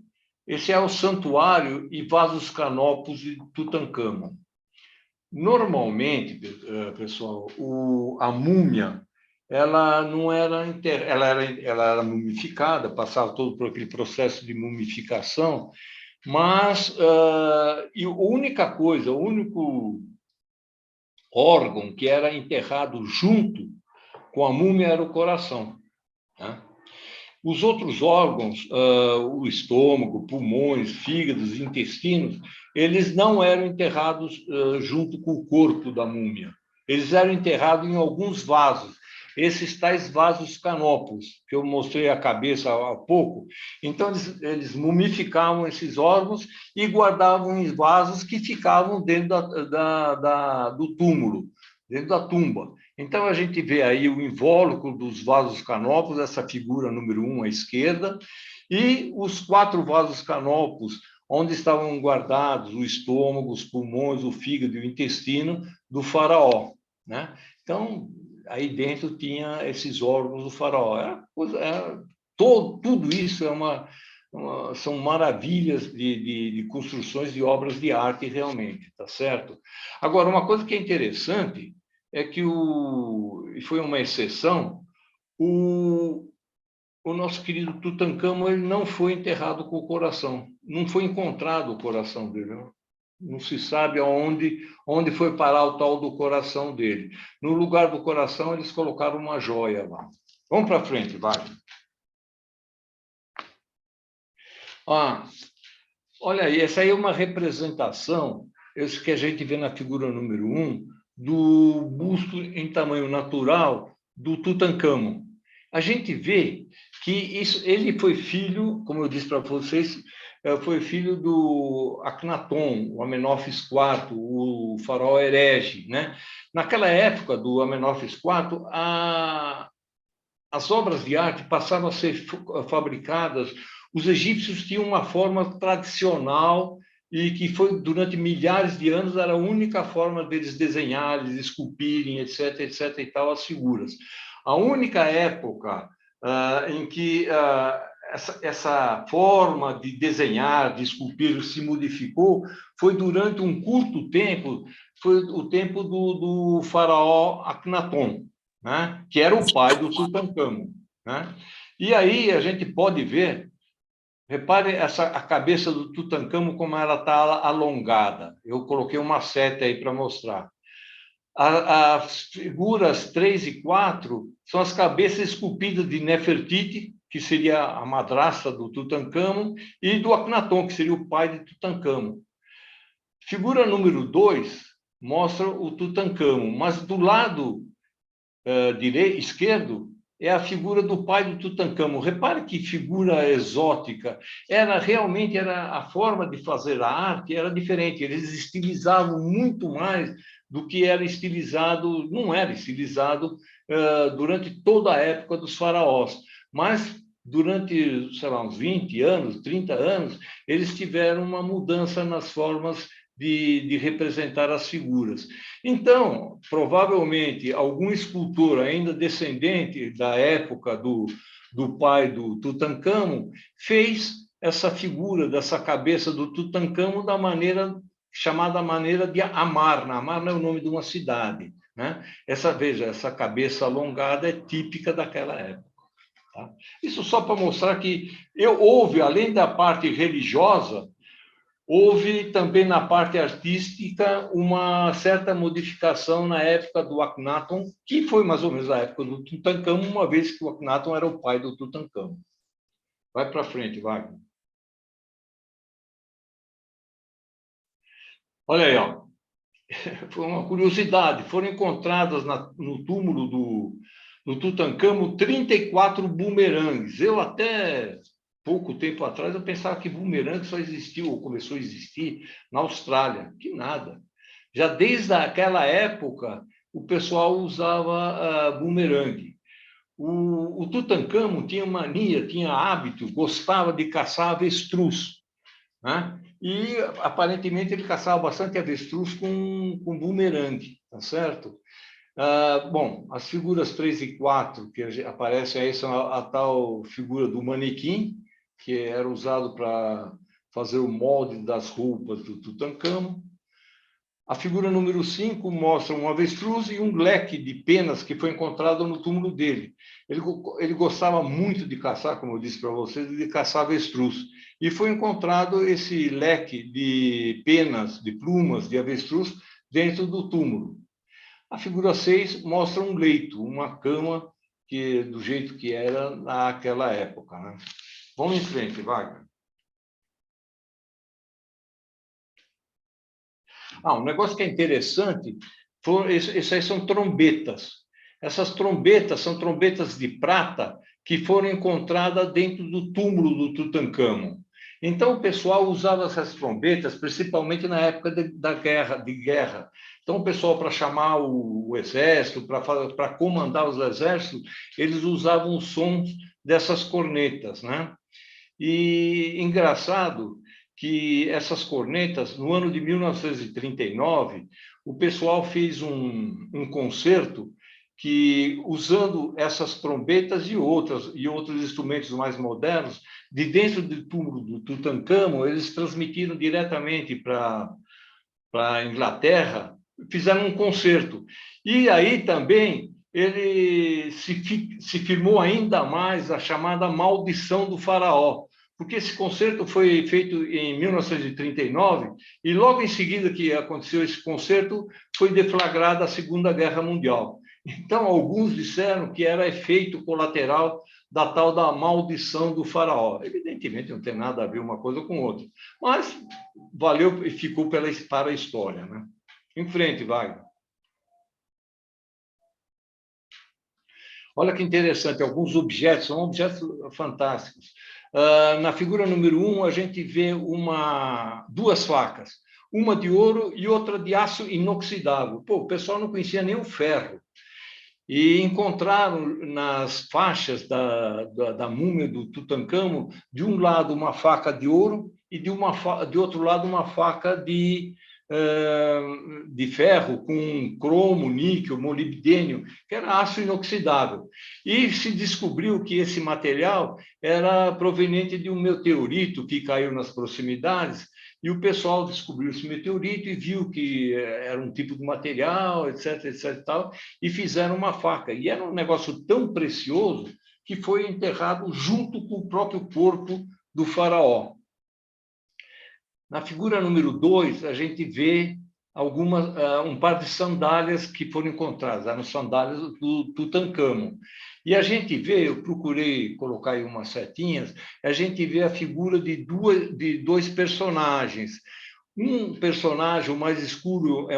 Esse é o santuário e vasos canopos de Tutancâmon. Normalmente, pessoal, a múmia, ela não era ela era mumificada, passava todo por aquele processo de mumificação, mas e a única coisa, o único órgão que era enterrado junto com a múmia era o coração. Né? Os outros órgãos, o estômago, pulmões, fígados, intestinos, eles não eram enterrados junto com o corpo da múmia. Eles eram enterrados em alguns vasos, esses tais vasos canopos, que eu mostrei a cabeça há pouco. Então, eles mumificavam esses órgãos e guardavam em vasos que ficavam dentro do túmulo, dentro da tumba. Então, a gente vê aí o invólucro dos vasos canopos, essa figura número 1 à esquerda, e os 4 vasos canopos, onde estavam guardados o estômago, os pulmões, o fígado e o intestino do faraó. Né? Então, aí dentro tinha esses órgãos do faraó. Tudo isso são maravilhas de construções de obras de arte, realmente, tá certo? Agora, uma coisa que é interessante é que e foi uma exceção, o nosso querido Tutancâmon ele não foi enterrado com o coração, não foi encontrado o coração dele, não se sabe onde foi parar o tal do coração dele. No lugar do coração, eles colocaram uma joia lá. Vamos para frente, vai. Olha aí, essa aí é uma representação, isso que a gente vê na figura número 1, do busto em tamanho natural do Tutancâmon. A gente vê que ele foi filho, como eu disse para vocês, foi filho do Akhenaton, o Amenófis IV, o faraó herege. Né? Naquela época do Amenófis IV, as obras de arte passaram a ser fabricadas. Os egípcios tinham uma forma tradicional e que foi, durante milhares de anos, era a única forma deles desenharem, esculpirem, etc., etc., e tal, as figuras. A única época em que essa forma de desenhar, de esculpir se modificou foi durante um curto tempo, foi o tempo do faraó Akhenaton, né? Que era o pai do Tutancâmon, né? E aí a gente pode ver, repare a cabeça do Tutancâmon como ela está alongada. Eu coloquei uma seta aí para mostrar. As figuras 3 e 4 são as cabeças esculpidas de Nefertiti, que seria a madrasta do Tutancâmon, e do Akhenaton, que seria o pai de Tutancâmon. Figura número 2 mostra o Tutancâmon, mas do lado esquerdo é a figura do pai do Tutancâmon. Repare que figura exótica. Realmente era a forma de fazer a arte era diferente. Eles estilizavam muito mais do que era estilizado, não era estilizado durante toda a época dos faraós. Mas durante, sei lá, uns 20 anos, 30 anos, eles tiveram uma mudança nas formas de representar as figuras. Então, provavelmente, algum escultor ainda descendente da época do pai do Tutancâmon fez essa figura dessa cabeça do Tutancâmon da maneira chamada maneira de Amarna. Amarna é o nome de uma cidade, né? Veja, essa cabeça alongada é típica daquela época. Tá? Isso só para mostrar que houve, além da parte religiosa, houve também na parte artística uma certa modificação na época do Akhenaton, que foi mais ou menos a época do Tutancâmon, uma vez que o Akhenaton era o pai do Tutancâmon. Vai para frente, Wagner. Olha aí, ó. Foi uma curiosidade. Foram encontradas no túmulo do Tutancâmon 34 bumerangues. Eu até pouco tempo atrás eu pensava que bumerangue só existiu ou começou a existir na Austrália. Que nada. Já desde aquela época o pessoal usava bumerangue. O Tutancâmon tinha mania, tinha hábito, gostava de caçar avestruz, né? E aparentemente ele caçava bastante avestruz com bumerangue, tá certo? Bom, as figuras 3 e 4 que aparecem aí são a tal figura do manequim, que era usado para fazer o molde das roupas do Tutancâmon. A figura número 5 mostra um avestruz e um leque de penas que foi encontrado no túmulo dele. Ele gostava muito de caçar, como eu disse para vocês, de caçar avestruz. E foi encontrado esse leque de penas, de plumas de avestruz dentro do túmulo. A figura 6 mostra um leito, uma cama, do jeito que era naquela época, né? Vamos em frente, Wagner. Um negócio que é interessante, essas aí são trombetas. Essas trombetas são trombetas de prata que foram encontradas dentro do túmulo do Tutancâmon. Então, o pessoal usava essas trombetas, principalmente na época de guerra. Então, o pessoal, para chamar o exército, para comandar os exércitos, eles usavam os sons dessas cornetas, né? E engraçado que essas cornetas, no ano de 1939, o pessoal fez um concerto que, usando essas trombetas e outros instrumentos mais modernos, de dentro do túmulo do Tutancâmon, eles transmitiram diretamente para a Inglaterra, fizeram um concerto. E aí também ele se firmou ainda mais a chamada maldição do faraó, porque esse concerto foi feito em 1939 e logo em seguida que aconteceu esse concerto foi deflagrada a Segunda Guerra Mundial. Então, alguns disseram que era efeito colateral da tal da maldição do faraó. Evidentemente, não tem nada a ver uma coisa com outra, mas valeu e ficou para a história, né? Em frente, Wagner. Olha que interessante, alguns objetos, são objetos fantásticos. Na figura número 1, a gente vê duas facas, uma de ouro e outra de aço inoxidável. Pô, o pessoal não conhecia nem o ferro. E encontraram nas faixas da múmia do Tutancâmon, de um lado uma faca de ouro e de outro lado uma faca de de ferro com cromo, níquel, molibdênio, que era aço inoxidável. E se descobriu que esse material era proveniente de um meteorito que caiu nas proximidades, e o pessoal descobriu esse meteorito e viu que era um tipo de material, etc, etc e tal, e fizeram uma faca. E era um negócio tão precioso que foi enterrado junto com o próprio corpo do faraó. Na figura número 2, a gente vê um par de sandálias que foram encontradas, eram sandálias do Tutancâmon. E a gente vê, eu procurei colocar aí umas setinhas, a gente vê a figura de dois personagens. Um personagem, o mais escuro,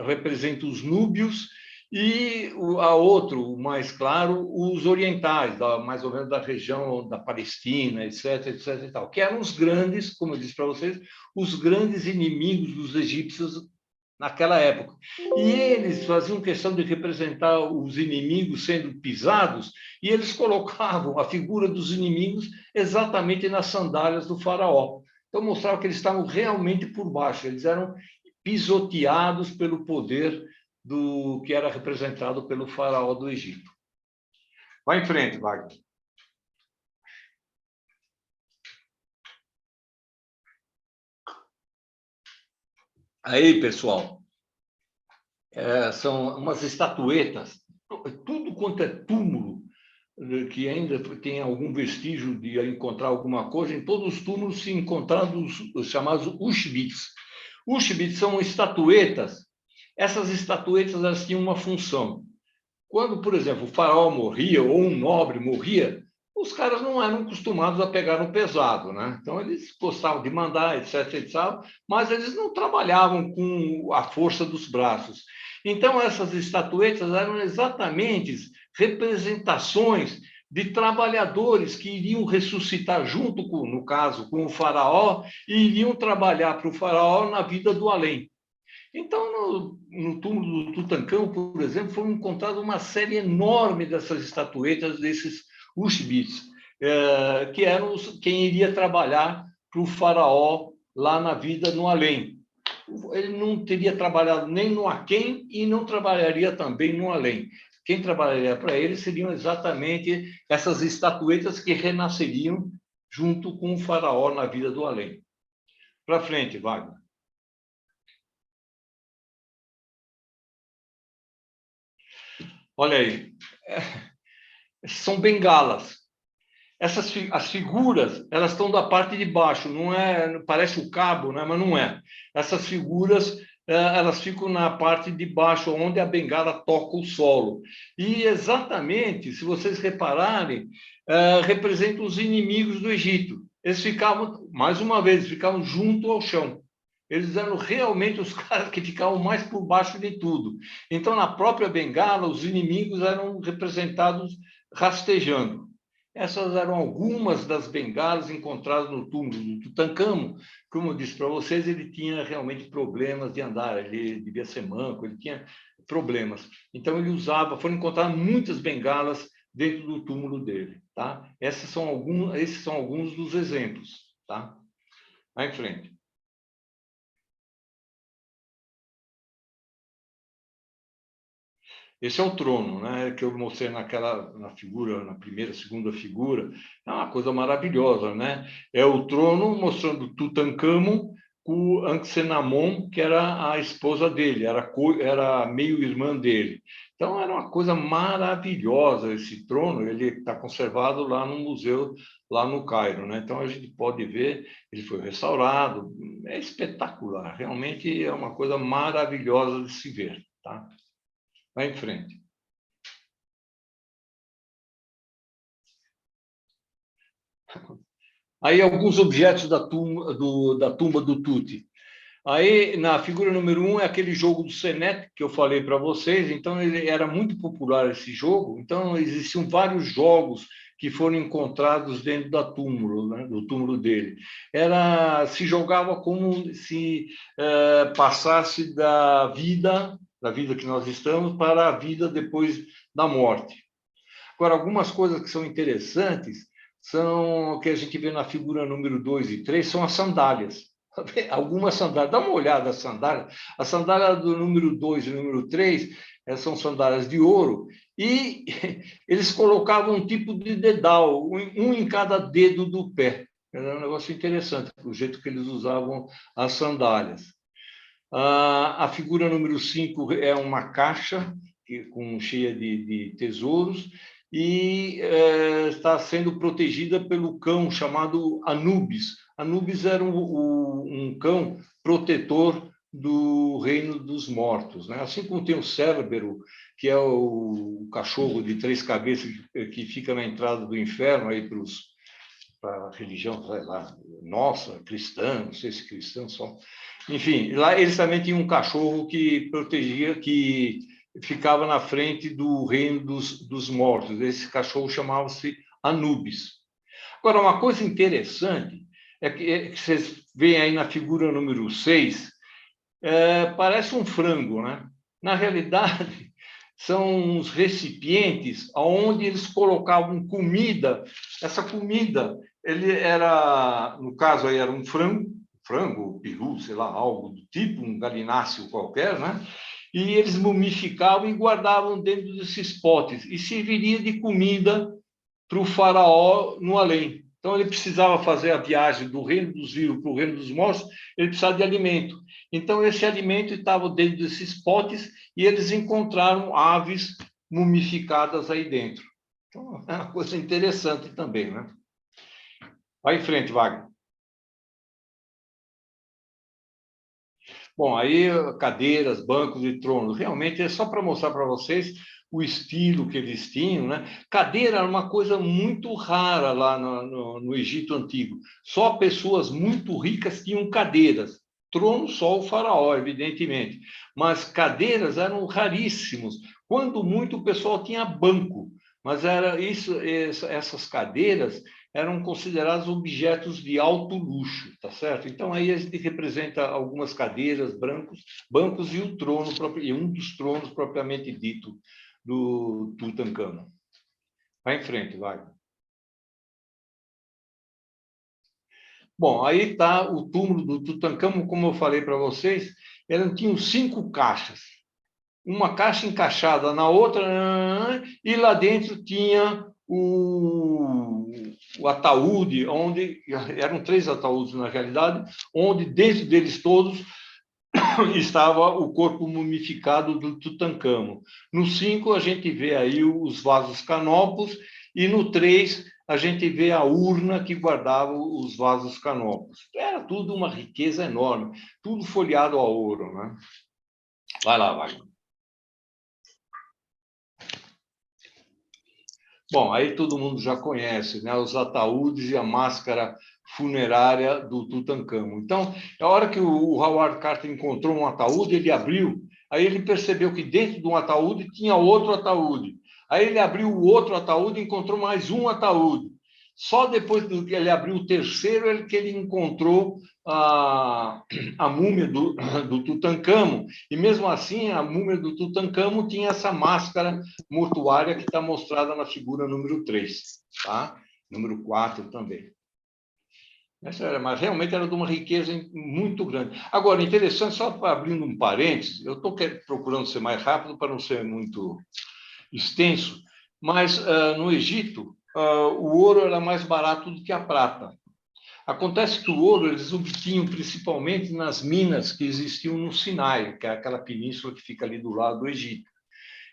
representa os núbios, e a outro, o mais claro, os orientais, mais ou menos da região da Palestina, etc, etc e tal, que eram os grandes, como eu disse para vocês, os grandes inimigos dos egípcios naquela época. E eles faziam questão de representar os inimigos sendo pisados, e eles colocavam a figura dos inimigos exatamente nas sandálias do faraó. Então, mostrava que eles estavam realmente por baixo, eles eram pisoteados pelo poder do que era representado pelo faraó do Egito. Vai em frente, Wagner. Aí, pessoal, são umas estatuetas, tudo quanto é túmulo, que ainda tem algum vestígio de encontrar alguma coisa, em todos os túmulos se encontraram os chamados ushbits. Ushbits são estatuetas. Essas estatuetas elas tinham uma função. Quando, por exemplo, o faraó morria ou um nobre morria, os caras não eram acostumados a pegar no pesado, né? Então, eles gostavam de mandar, etc, etc, mas eles não trabalhavam com a força dos braços. Então, essas estatuetas eram exatamente representações de trabalhadores que iriam ressuscitar junto com, no caso, com o faraó, e iriam trabalhar para o faraó na vida do além. Então, no túmulo do Tutancâmon, por exemplo, foram encontradas uma série enorme dessas estatuetas, desses ushbits, que eram quem iria trabalhar para o faraó lá na vida no além. Ele não teria trabalhado nem no aquém e não trabalharia também no além. Quem trabalharia para ele seriam exatamente essas estatuetas que renasceriam junto com o faraó na vida do além. Para frente, Wagner. Olha aí, são bengalas. As figuras, elas estão da parte de baixo, não é, parece o cabo, né? Mas não é. Essas figuras, elas ficam na parte de baixo, onde a bengala toca o solo. E exatamente, se vocês repararem, representam os inimigos do Egito. Eles ficavam, mais uma vez, ficavam junto ao chão. Eles eram realmente os caras que ficavam mais por baixo de tudo. Então, na própria bengala, os inimigos eram representados rastejando. Essas eram algumas das bengalas encontradas no túmulo do Tutancâmon. Como eu disse para vocês, ele tinha realmente problemas de andar, ele devia ser manco, ele tinha problemas. Então, ele usava, foram encontradas muitas bengalas dentro do túmulo dele. Tá? Esses são alguns dos exemplos. Tá? Vai em frente. Esse é o trono, né, que eu mostrei na figura, na primeira, segunda figura. É uma coisa maravilhosa, né? É o trono mostrando Tutancâmon com Anck-Senamon, que era a esposa dele, era meio-irmã dele. Então, era uma coisa maravilhosa esse trono. Ele está conservado lá no museu, lá no Cairo, né? Então, a gente pode ver, ele foi restaurado. É espetacular, realmente é uma coisa maravilhosa de se ver, tá? Vai em frente. Aí alguns objetos da tumba do Tuti. Aí, na figura número 1, é aquele jogo do Senet, que eu falei para vocês. Então, ele era muito popular, esse jogo. Então, existiam vários jogos que foram encontrados dentro da túmulo, né, do túmulo dele. Se jogava como se passasse da vida que nós estamos, para a vida depois da morte. Agora, algumas coisas que são interessantes são que a gente vê na figura número 2 e 3, são as sandálias. algumas sandálias. Dá uma olhada nas sandálias. A sandália do número 2 e número 3 são sandálias de ouro, e eles colocavam um tipo de dedal, um em cada dedo do pé. Era um negócio interessante, o jeito que eles usavam as sandálias. A figura número 5 é uma caixa cheia de tesouros, e está sendo protegida pelo cão chamado Anubis. Anubis era um cão protetor do reino dos mortos, né? Assim como tem o Cérbero, que é o cachorro de 3 cabeças que fica na entrada do inferno aí para a religião, sei lá, nossa, cristã, não sei se cristã só. Enfim, lá eles também tinham um cachorro que protegia, que ficava na frente do reino dos mortos. Esse cachorro chamava-se Anubis. Agora, uma coisa interessante é que vocês veem aí na figura número 6, parece um frango, né? Na realidade, são uns recipientes onde eles colocavam comida. Essa comida, ele era, no caso aí, era um frango, peru, sei lá, algo do tipo, um galináceo qualquer, né? E eles mumificavam e guardavam dentro desses potes, e serviria de comida para o faraó no além. Então, ele precisava fazer a viagem do reino dos vivos para o reino dos mortos, ele precisava de alimento. Então, esse alimento estava dentro desses potes, e eles encontraram aves mumificadas aí dentro. Então, é uma coisa interessante também, né? Vai em frente, Wagner. Bom, aí cadeiras, bancos e tronos, realmente é só para mostrar para vocês o estilo que eles tinham, né? Cadeira era uma coisa muito rara lá no Egito Antigo. Só pessoas muito ricas tinham cadeiras. Trono só o faraó, evidentemente. Mas cadeiras eram raríssimos. Quando muito, o pessoal tinha banco. Mas essas cadeiras eram considerados objetos de alto luxo, tá certo? Então aí a gente representa algumas cadeiras, bancos e o trono e um dos tronos propriamente dito do Tutankhamon. Vai em frente, vai. Bom, aí está o túmulo do Tutankhamon, como eu falei para vocês, ele tinha 5 caixas, uma caixa encaixada na outra, e lá dentro tinha o ataúde, onde eram 3 ataúdes na realidade, onde dentro deles todos estava o corpo mumificado do Tutankhamon. No 5 a gente vê aí os vasos canopos, e no 3 a gente vê a urna que guardava os vasos canopos. Era tudo uma riqueza enorme, tudo folheado a ouro, né? Vai lá, vai. Bom, aí todo mundo já conhece, né? Os ataúdes e a máscara funerária do Tutankhamon. Então, a hora que o Howard Carter encontrou um ataúde, ele abriu, aí ele percebeu que dentro de um ataúde tinha outro ataúde. Aí ele abriu o outro ataúde e encontrou mais um ataúde. Só depois que ele abriu o terceiro que ele encontrou a múmia do Tutankhamon. E mesmo assim, a múmia do Tutankhamon tinha essa máscara mortuária que está mostrada na figura número 3, tá? Número 4 também. Mas realmente era de uma riqueza muito grande. Agora, interessante, só abrindo um parênteses, eu estou procurando ser mais rápido para não ser muito extenso, mas no Egito, o ouro era mais barato do que a prata. Acontece que o ouro eles obtinham principalmente nas minas que existiam no Sinai, que é aquela península que fica ali do lado do Egito.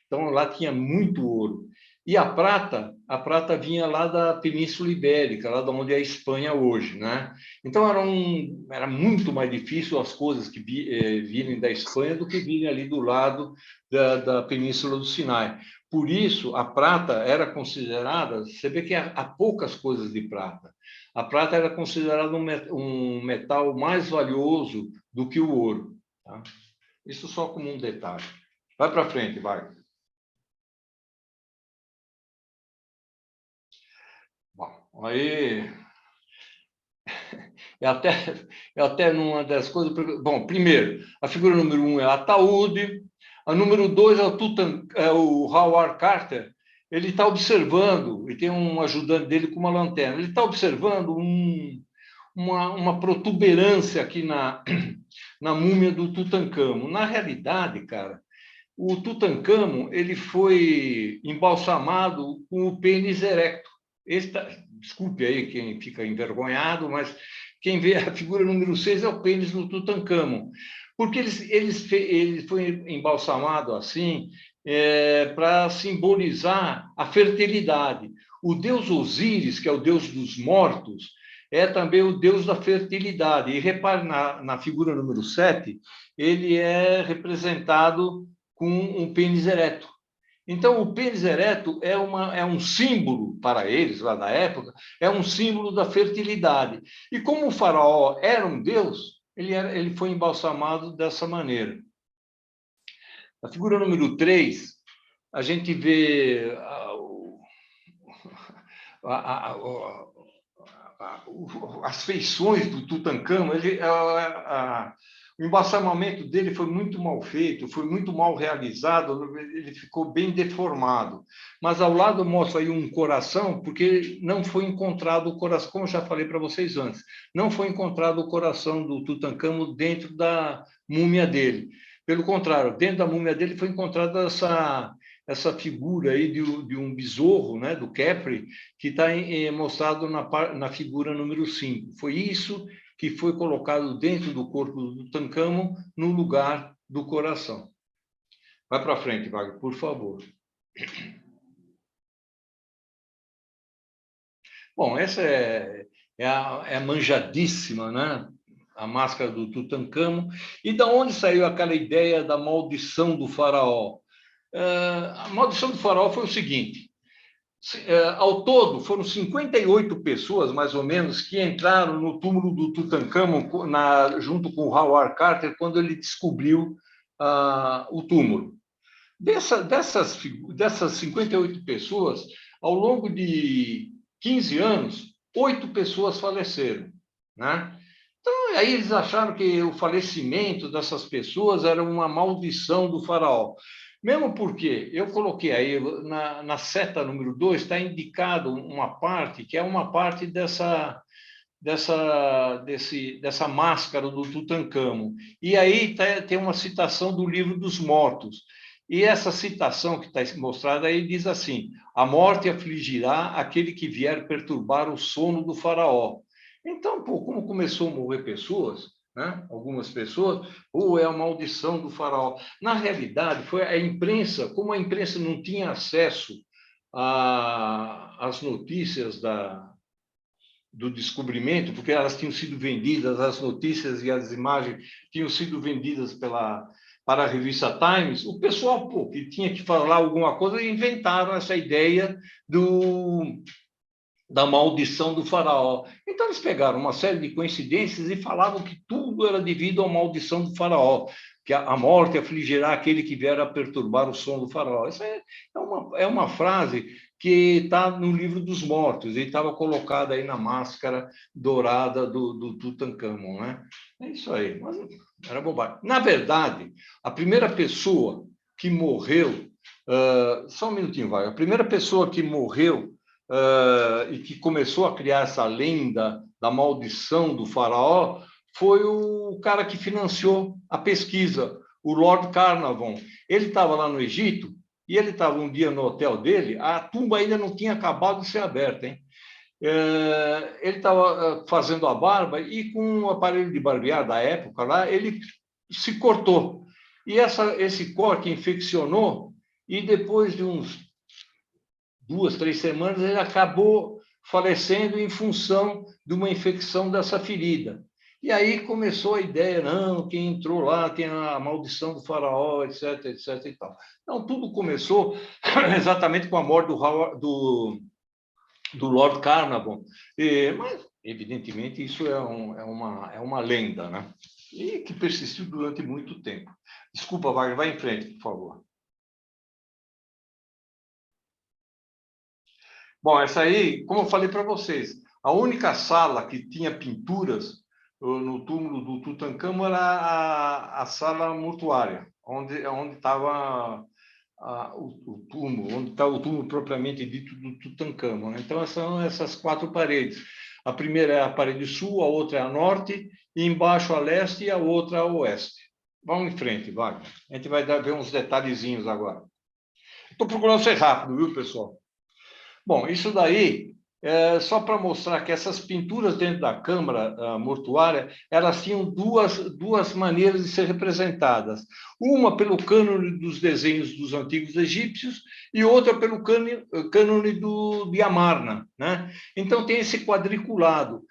Então, lá tinha muito ouro. E a prata vinha lá da Península Ibérica, lá de onde é a Espanha hoje, né? Então, era muito mais difícil as coisas que virem da Espanha do que virem ali do lado da Península do Sinai. Por isso, a prata era considerada, você vê que há poucas coisas de prata. A prata era considerada um metal mais valioso do que o ouro, tá? Isso só como um detalhe. Vai para frente, vai. Bom, aí é até numa das coisas. Bom, primeiro, a figura número 1 é a ataúde, a número 2 é o Howard Carter. Ele está observando, e tem um ajudante dele com uma lanterna. Ele está observando uma protuberância aqui na múmia do Tutancâmon. Na realidade, cara, o Tutancâmon ele foi embalsamado com o pênis erecto. Desculpe aí quem fica envergonhado, mas quem vê a figura número 6 é o pênis do Tutancâmon. Porque ele foi embalsamado assim para simbolizar a fertilidade. O deus Osíris, que é o deus dos mortos, é também o deus da fertilidade. E repare na figura número 7, ele é representado com um pênis ereto. Então, o pênis ereto é um símbolo, para eles, lá na época, é um símbolo da fertilidade. E como o faraó era um deus, ele foi embalsamado dessa maneira. Na figura número 3, a gente vê as feições do Tutancâmon. O embalsamamento dele foi muito mal feito, foi muito mal realizado, ele ficou bem deformado. Mas ao lado mostra aí um coração, porque não foi encontrado o coração, como eu já falei para vocês antes, não foi encontrado o coração do Tutancâmon dentro da múmia dele. Pelo contrário, dentro da múmia dele foi encontrada essa figura aí de um besouro, né, do Khepri, que está mostrado na figura número 5. Foi isso que foi colocado dentro do corpo do Tutancâmon, no lugar do coração. Vai para frente, Wagner, por favor. Bom, essa é a manjadíssima, né? A máscara do Tutancâmon. E da onde saiu aquela ideia da maldição do faraó? A maldição do faraó foi o seguinte: ao todo, foram 58 pessoas, mais ou menos, que entraram no túmulo do Tutancâmon junto com o Howard Carter, quando ele descobriu o túmulo. Dessas 58 pessoas, ao longo de 15 anos, 8 pessoas faleceram, né? Então, aí eles acharam que o falecimento dessas pessoas era uma maldição do faraó. Mesmo porque eu coloquei aí, na seta número 2, está indicado uma parte, que é uma parte dessa máscara do Tutancâmon. E aí tem uma citação do Livro dos Mortos. E essa citação que está mostrada aí diz assim: a morte afligirá aquele que vier perturbar o sono do faraó. Então, como começou a morrer pessoas, né? Algumas pessoas, ou é a maldição do faraó. Na realidade, foi a imprensa, como a imprensa não tinha acesso às notícias do descobrimento, porque elas tinham sido vendidas, as notícias e as imagens tinham sido vendidas para a revista Times, o pessoal que tinha que falar alguma coisa, inventaram essa ideia da maldição do faraó. Então, eles pegaram uma série de coincidências e falavam que tudo era devido à maldição do faraó, que a morte afligirá aquele que vier a perturbar o sono do faraó. Isso é uma frase que está no Livro dos Mortos, e estava colocada aí na máscara dourada do Tutancâmon, né? É isso aí, mas era bobagem. Na verdade, a primeira pessoa que morreu... só um minutinho, vai. A primeira pessoa que morreu e que começou a criar essa lenda da maldição do faraó foi o cara que financiou a pesquisa, o Lord Carnarvon. Ele estava lá no Egito e ele estava um dia no hotel dele, a tumba ainda não tinha acabado de ser aberta, hein? Ele estava fazendo a barba e com um aparelho de barbear da época lá, ele se cortou. E esse corte infeccionou e depois de uns 2, 3 semanas, ele acabou falecendo em função de uma infecção dessa ferida. E aí começou a ideia, não, quem entrou lá tem a maldição do faraó, etc, etc e tal. Então, tudo começou exatamente com a morte do Lord Carnarvon. Mas, evidentemente, isso é uma lenda, né? E que persistiu durante muito tempo. Desculpa, Wagner, vai em frente, por favor. Bom, essa aí, como eu falei para vocês, a única sala que tinha pinturas no túmulo do Tutancâmon era a sala mortuária, onde estava o túmulo, onde está o túmulo propriamente dito do Tutancâmon. Então, são essas 4 paredes. A primeira é a parede sul, a outra é a norte, e embaixo a leste e a outra a oeste. Vamos em frente, vai. A gente vai ver uns detalhezinhos agora. Estou procurando ser rápido, viu, pessoal? Bom, isso daí é só para mostrar que essas pinturas dentro da câmara mortuária, elas tinham duas maneiras de ser representadas. Uma pelo cânone dos desenhos dos antigos egípcios e outra pelo cânone de Amarna, né? Então tem esse quadriculado.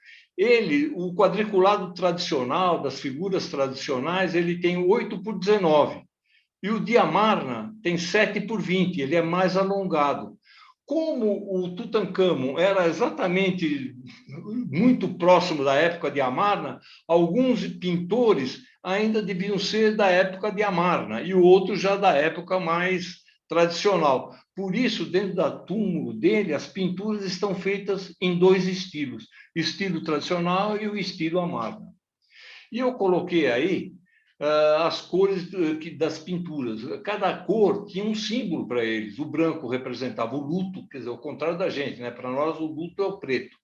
O quadriculado tradicional, das figuras tradicionais, ele tem 8x19. E o de Amarna tem 7x20, ele é mais alongado. Como o Tutancâmon era exatamente muito próximo da época de Amarna, alguns pintores ainda deviam ser da época de Amarna e outros já da época mais tradicional. Por isso, dentro da túmulo dele, as pinturas estão feitas em dois estilos, o estilo tradicional e o estilo Amarna. E eu coloquei aí as cores das pinturas. Cada cor tinha um símbolo para eles. O branco representava o luto, quer dizer, ao contrário da gente, né? Para nós, o luto é o preto.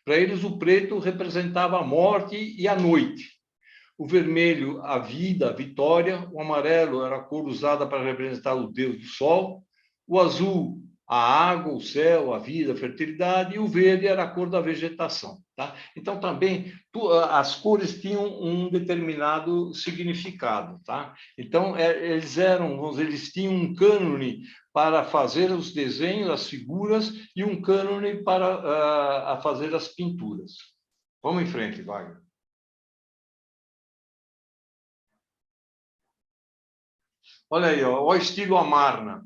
Para eles, o preto representava a morte e a noite. O vermelho, a vida, a vitória. O amarelo era a cor usada para representar o deus do sol. O azul, a água, o céu, a vida, a fertilidade. E o verde era a cor da vegetação. Tá? Então, também, as cores tinham um determinado significado. Tá? Então, eles tinham um cânone para fazer os desenhos, as figuras, e um cânone para fazer as pinturas. Vamos em frente, Wagner. Olha aí, ó, o estilo Amarna.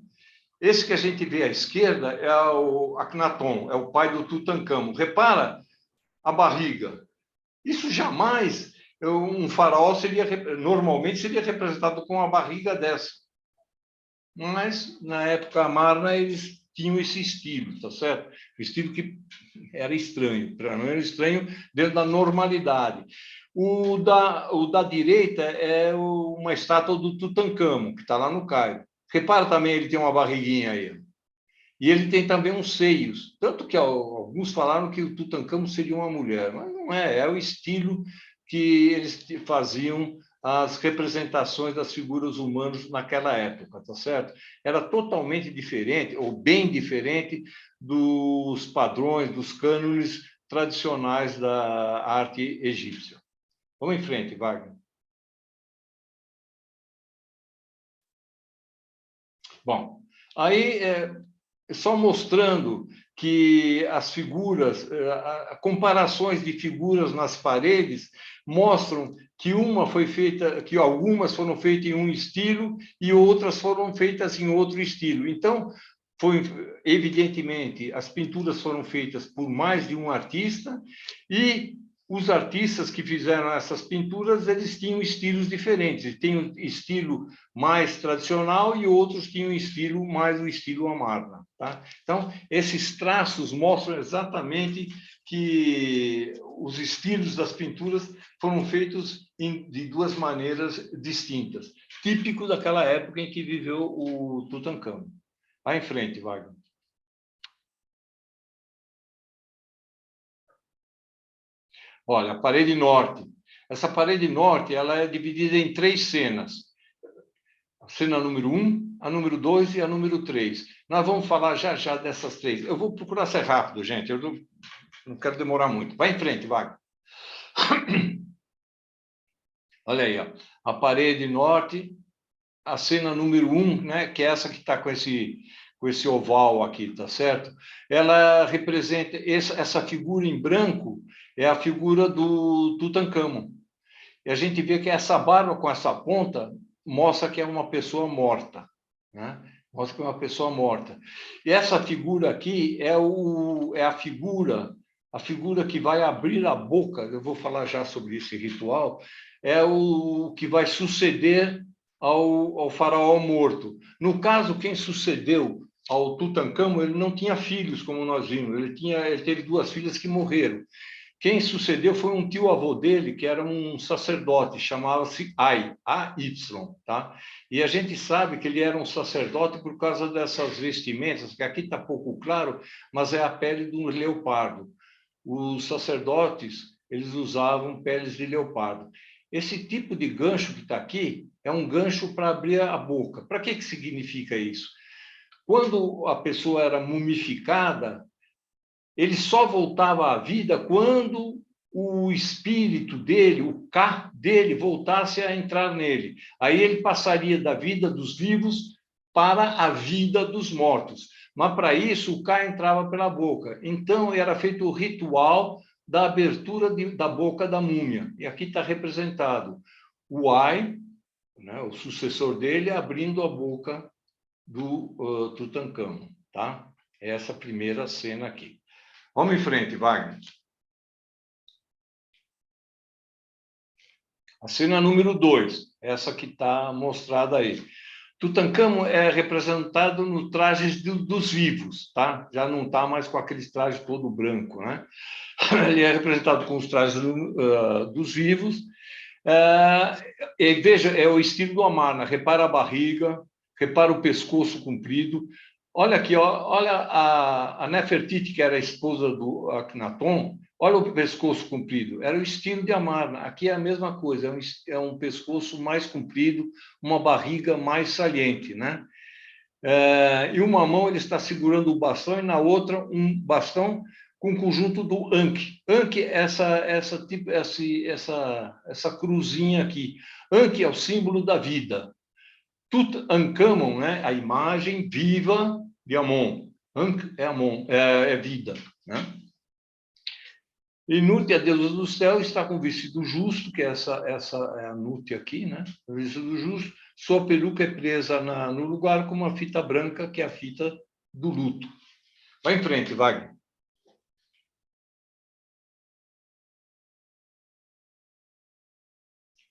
Esse que a gente vê à esquerda é o Akhenaton, é o pai do Tutancâmon. Repara a barriga. Isso jamais um faraó normalmente seria representado com uma barriga dessa. Mas, na época Amarna, eles tinham esse estilo, tá certo? O estilo que era estranho, para mim era estranho dentro da normalidade. O da direita é uma estátua do Tutancâmon, que está lá no Cairo. Repara também, ele tem uma barriguinha aí. E ele tem também uns seios. Tanto que alguns falaram que o Tutancâmon seria uma mulher, mas não é. É o estilo que eles faziam as representações das figuras humanas naquela época, tá certo? Era totalmente diferente, ou bem diferente, dos padrões, dos cânones tradicionais da arte egípcia. Vamos em frente, Wagner. Bom, aí só mostrando que as figuras, comparações de figuras nas paredes mostram que que algumas foram feitas em um estilo e outras foram feitas em outro estilo. Então, evidentemente, as pinturas foram feitas por mais de um artista e os artistas que fizeram essas pinturas, eles tinham estilos diferentes. Tem um estilo mais tradicional e outros tinham mais o estilo Amarna. Tá? Então, esses traços mostram exatamente que os estilos das pinturas foram feitos de duas maneiras distintas, típico daquela época em que viveu o Tutancâmon. Vai em frente, Wagner. Olha, a parede norte. Essa parede norte ela é dividida em 3 cenas. A cena número 1, a número 2 e a número 3. Nós vamos falar já dessas 3. Eu vou procurar ser rápido, gente. Eu não quero demorar muito. Vai em frente, Wagner. Olha aí, ó. A parede norte, a cena número 1, né, que é essa que está com esse oval aqui, tá certo? Ela representa essa figura em branco, é a figura do Tutancâmon. E a gente vê que essa barba com essa ponta mostra que é uma pessoa morta, né? Mostra que é uma pessoa morta. E essa figura aqui é a figura que vai abrir a boca, eu vou falar já sobre esse ritual, é o que vai suceder ao faraó morto. No caso, quem sucedeu ao Tutancâmon, ele não tinha filhos, como nós vimos, ele teve 2 filhas que morreram. Quem sucedeu foi um tio-avô dele, que era um sacerdote, chamava-se A.Y. Tá? E a gente sabe que ele era um sacerdote por causa dessas vestimentas, que aqui está pouco claro, mas é a pele de um leopardo. os sacerdotes eles usavam peles de leopardo. Esse tipo de gancho que está aqui é um gancho para abrir a boca. Para que significa isso? Quando a pessoa era mumificada, ele só voltava à vida quando o espírito dele, o Ka dele, voltasse a entrar nele. Aí ele passaria da vida dos vivos para a vida dos mortos. Mas para isso o Ka entrava pela boca. Então era feito o ritual da abertura da boca da múmia. E aqui está representado o Ai, né, o sucessor dele, abrindo a boca do Tutancâmon, tá? Essa primeira cena aqui. Vamos em frente, Wagner. A cena número 2, essa que está mostrada aí. Tutancâmon é representado no trajes dos vivos, tá? Já não está mais com aqueles trajes todo branco, né? Ele é representado com os trajes dos vivos. E veja, é o estilo do Amarna. Repara a barriga, repara o pescoço comprido. Olha aqui, olha a Nefertiti, que era a esposa do Akhenaton, olha o pescoço comprido. Era o estilo de Amarna. Aqui é a mesma coisa, é um pescoço mais comprido, uma barriga mais saliente, né? E uma mão ele está segurando o bastão e na outra um bastão com o conjunto do Ankh. Ankh é essa cruzinha aqui. Ankh é o símbolo da vida. Tutankhamon, né? A imagem viva de Amon. Ankh é Amon, é vida, né? E Nut, a deusa do céu, está com o vestido justo, que essa é a Nut aqui, né? O vestido justo. Sua peruca é presa no lugar com uma fita branca, que é a fita do luto. Vai em frente, Wagner.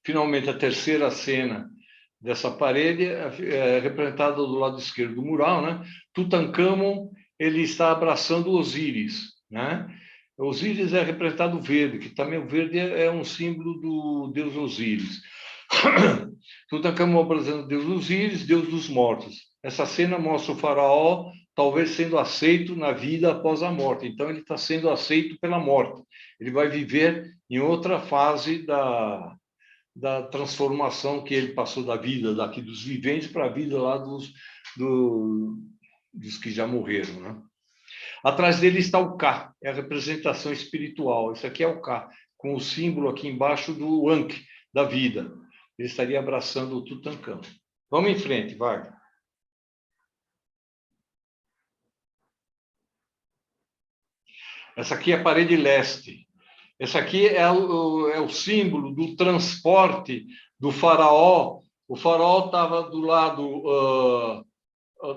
Finalmente, a terceira cena dessa parede é representada do lado esquerdo do mural, né? Tutankhamon, ele está abraçando Osíris, né? Osíris é representado verde, que também o verde é um símbolo do deus Osíris. Tutankhamon apresenta o deus Osíris, deus dos mortos. Essa cena mostra o faraó talvez sendo aceito na vida após a morte. Então, ele está sendo aceito pela morte. Ele vai viver em outra fase da transformação que ele passou da vida daqui dos viventes para a vida lá dos que já morreram, né? Atrás dele está o Ka, é a representação espiritual. Isso aqui é o Ka, com o símbolo aqui embaixo do Ankh, da vida. Ele estaria abraçando o Tutankhamon. Vamos em frente, vai. Essa aqui é a parede leste. Essa aqui é o símbolo do transporte do faraó. O faraó estava do lado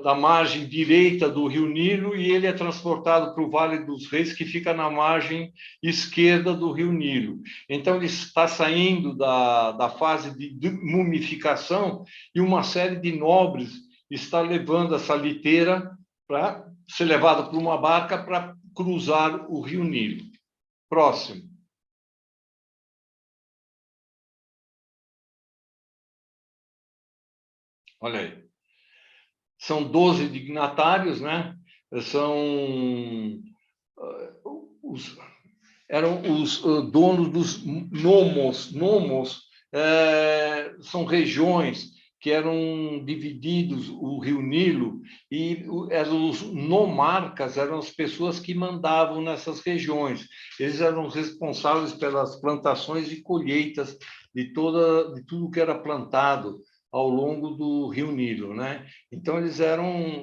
da margem direita do rio Nilo e ele é transportado para o Vale dos Reis, que fica na margem esquerda do rio Nilo. Então, ele está saindo da fase de mumificação e uma série de nobres está levando essa liteira para ser levada por uma barca para cruzar o rio Nilo. Próximo. Olha aí. São 12 dignatários, né? Eram os donos dos nomos. Nomos são regiões que eram divididos, o rio Nilo, e os nomarcas eram as pessoas que mandavam nessas regiões. Eles eram responsáveis pelas plantações e colheitas de tudo que era plantado ao longo do rio Nilo, né? Então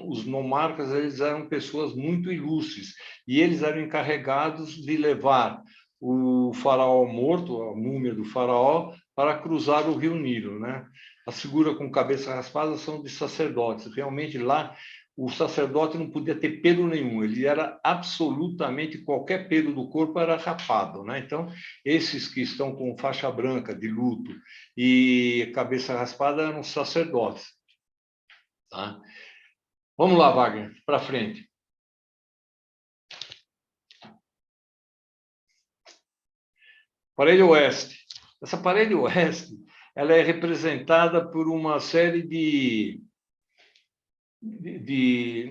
os nomarcas, eles eram pessoas muito ilustres e eles eram encarregados de levar o faraó morto, a múmia do faraó, para cruzar o rio Nilo, né? As figuras com cabeça raspada são de sacerdotes. Realmente lá o sacerdote não podia ter pelo nenhum, ele era absolutamente, qualquer pelo do corpo era rapado, né? Então, esses que estão com faixa branca de luto e cabeça raspada eram sacerdotes, tá? Vamos lá, Wagner, para frente. Parede oeste. Essa parede oeste, ela é representada por uma série de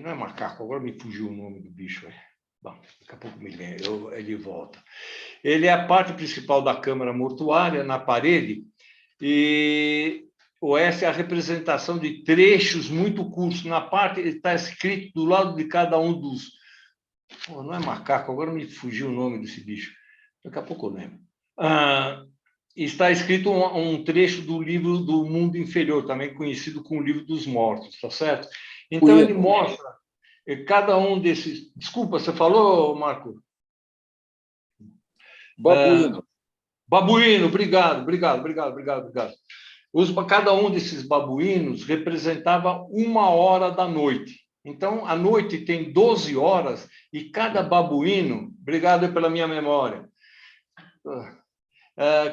não é macaco, agora me fugiu o nome do bicho. Bom, daqui a pouco ele volta. Ele é a parte principal da câmara mortuária, na parede, e essa é a representação de trechos muito curtos. Na parte, está escrito do lado de cada um dos... Pô, não é macaco, agora me fugiu o nome desse bicho. Daqui a pouco eu lembro. Está escrito um trecho do livro do Mundo Inferior, também conhecido como o Livro dos Mortos, tá certo? Então, ele mostra cada um desses... Desculpa, você falou, Marco? Babuíno. Babuíno, obrigado. Cada um desses babuínos representava 1 hora da noite. Então, a noite tem 12 horas e cada babuíno... Obrigado pela minha memória.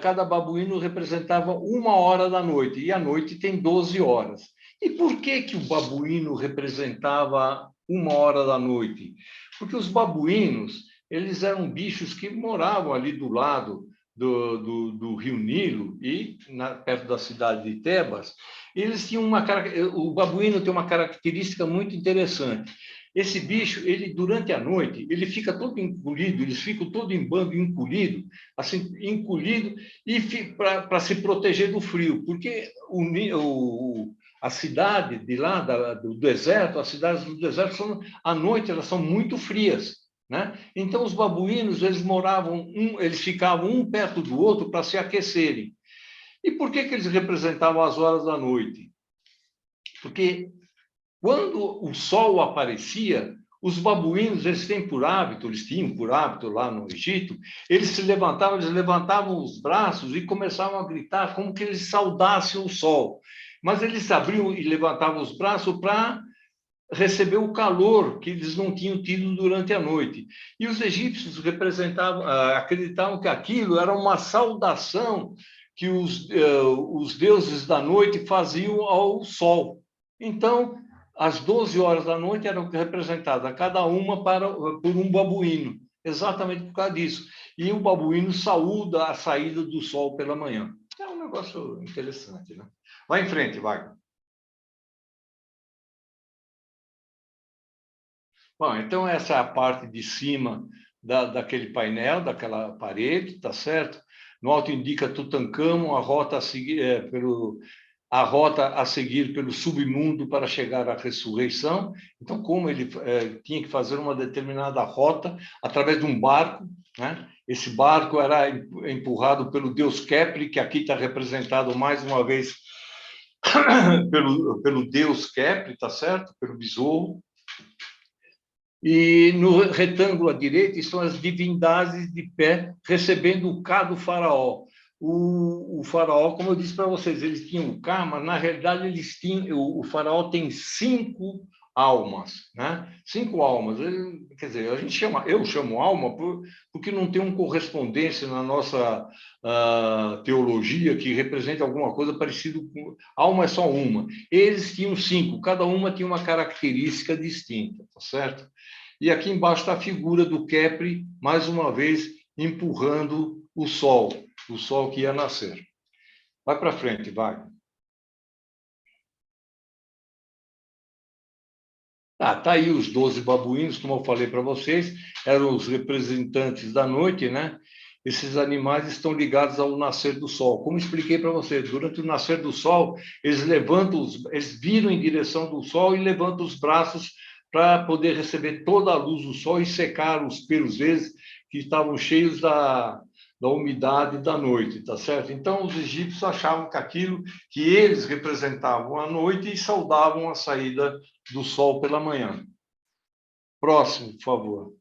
Cada babuíno representava 1 hora da noite, e a noite tem 12 horas. E por que o babuíno representava 1 hora da noite? Porque os babuínos, eles eram bichos que moravam ali do lado do rio Nilo, e perto da cidade de Tebas. Eles tinham o babuíno tem uma característica muito interessante. Esse bicho, ele durante a noite, ele fica todo encolhido, eles ficam todo em bando encolhido, assim, encolhido, e para se proteger do frio, porque a cidade de lá, do deserto, as cidades do deserto, à noite, elas são muito frias, né? Então, os babuínos, eles ficavam um perto do outro para se aquecerem. E por que eles representavam as horas da noite? Porque quando o sol aparecia, os babuínos, eles tinham por hábito lá no Egito, eles levantavam os braços e começavam a gritar como que eles saudassem o sol. Mas eles abriam e levantavam os braços para receber o calor que eles não tinham tido durante a noite. E os egípcios acreditavam que aquilo era uma saudação que os deuses da noite faziam ao sol. Então, as 12 horas da noite eram representadas, cada uma por um babuíno, exatamente por causa disso. E o babuíno saúda a saída do sol pela manhã. É um negócio interessante, né? Vai em frente, vai. Bom, então essa é a parte de cima daquele painel, daquela parede, tá certo? No alto indica Tutancâmon, a rota a seguir pelo submundo para chegar à ressurreição. Então, como ele tinha que fazer uma determinada rota através de um barco, né? Esse barco era empurrado pelo deus Kepri, que aqui está representado mais uma vez pelo deus Kepri, tá certo? Pelo besouro. E no retângulo à direita estão as divindades de pé recebendo o K do faraó. O faraó, como eu disse para vocês, eles tinham o K, mas na realidade o faraó tem 5 almas, né? 5 almas. Quer dizer, eu chamo alma porque não tem uma correspondência na nossa teologia que represente alguma coisa parecida com... Alma é só uma. Eles tinham 5, cada uma tinha uma característica distinta, tá certo? E aqui embaixo está a figura do Kepri, mais uma vez, empurrando o sol que ia nascer. Vai para frente, vai. Tá aí os 12 babuínos, como eu falei para vocês, eram os representantes da noite, né? Esses animais estão ligados ao nascer do sol. Como expliquei para vocês, durante o nascer do sol, eles viram em direção do sol e levantam os braços para poder receber toda a luz do sol e secar os pelos deles que estavam cheios da umidade da noite, tá certo? Então, os egípcios achavam que eles representavam a noite e saudavam a saída do sol pela manhã. Próximo, por favor.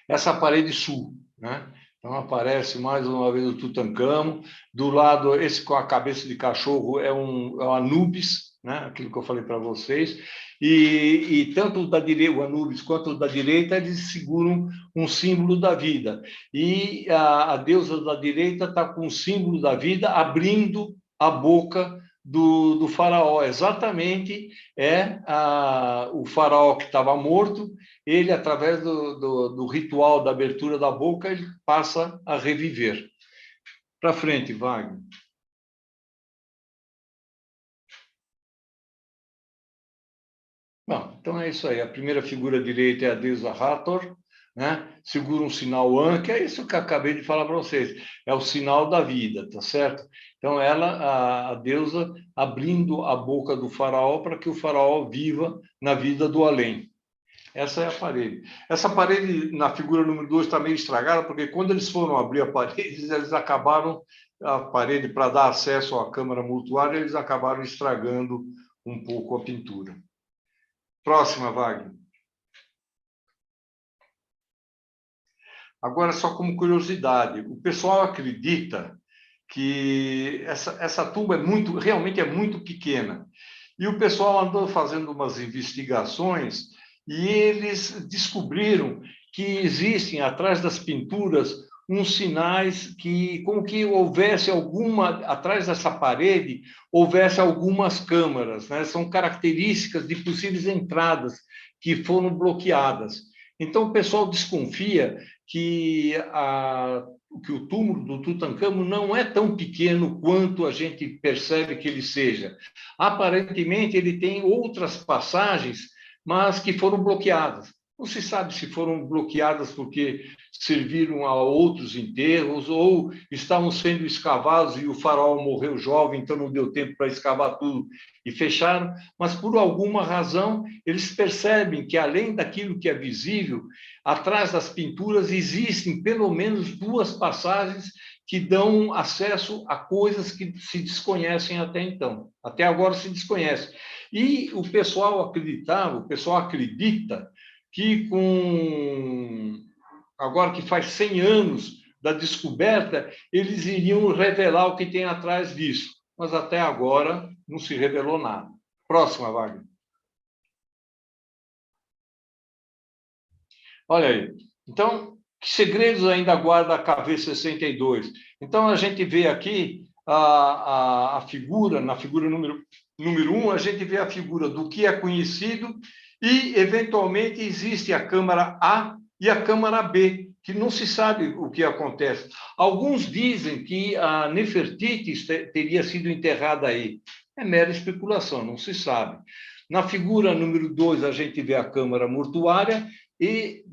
Essa parede sul, né? Então, aparece mais uma vez o Tutancâmon. Do lado, esse com a cabeça de cachorro é o Anubis, né? Aquilo que eu falei para vocês. E tanto o Anubis quanto o da direita, eles seguram um símbolo da vida. E a deusa da direita está com o símbolo da vida abrindo a boca do faraó. Exatamente o faraó que estava morto. Ele, através do ritual da abertura da boca, ele passa a reviver. Para frente, Wagner. Então é isso aí. A primeira figura direita é a deusa Hathor, né? Segura um sinal An, que é isso que eu acabei de falar para vocês. É o sinal da vida, tá certo? Então ela, a deusa, abrindo a boca do faraó para que o faraó viva na vida do além. Essa é a parede. Essa parede, na figura número 2, está meio estragada, porque quando eles foram abrir a parede, eles acabaram, a parede, para dar acesso à câmara mortuária, eles acabaram estragando um pouco a pintura. Próxima, Wagner. Agora, só como curiosidade, o pessoal acredita que essa tumba realmente é muito pequena. E o pessoal andou fazendo umas investigações e eles descobriram que existem, atrás das pinturas, uns sinais que, como que houvesse atrás dessa parede, houvesse algumas câmaras, né? São características de possíveis entradas que foram bloqueadas. Então, o pessoal desconfia que o túmulo do Tutancâmon não é tão pequeno quanto a gente percebe que ele seja. Aparentemente, ele tem outras passagens, mas que foram bloqueadas. Não se sabe se foram bloqueadas porque serviram a outros enterros ou estavam sendo escavados e o faraó morreu jovem, então não deu tempo para escavar tudo e fecharam, mas por alguma razão eles percebem que, além daquilo que é visível, atrás das pinturas existem pelo menos 2 passagens que dão acesso a coisas que se desconhecem até então. Até agora se desconhece. E o pessoal acredita que agora que faz 100 anos da descoberta, eles iriam revelar o que tem atrás disso. Mas até agora não se revelou nada. Próxima, Wagner. Olha aí. Então, que segredos ainda guarda a KV-62? Então, a gente vê aqui a figura, na figura número 1, a gente vê a figura do que é conhecido e, eventualmente, existe a câmara A e a câmara B, que não se sabe o que acontece. Alguns dizem que a Nefertiti teria sido enterrada aí. É mera especulação, não se sabe. Na figura número 2, a gente vê a câmara mortuária e,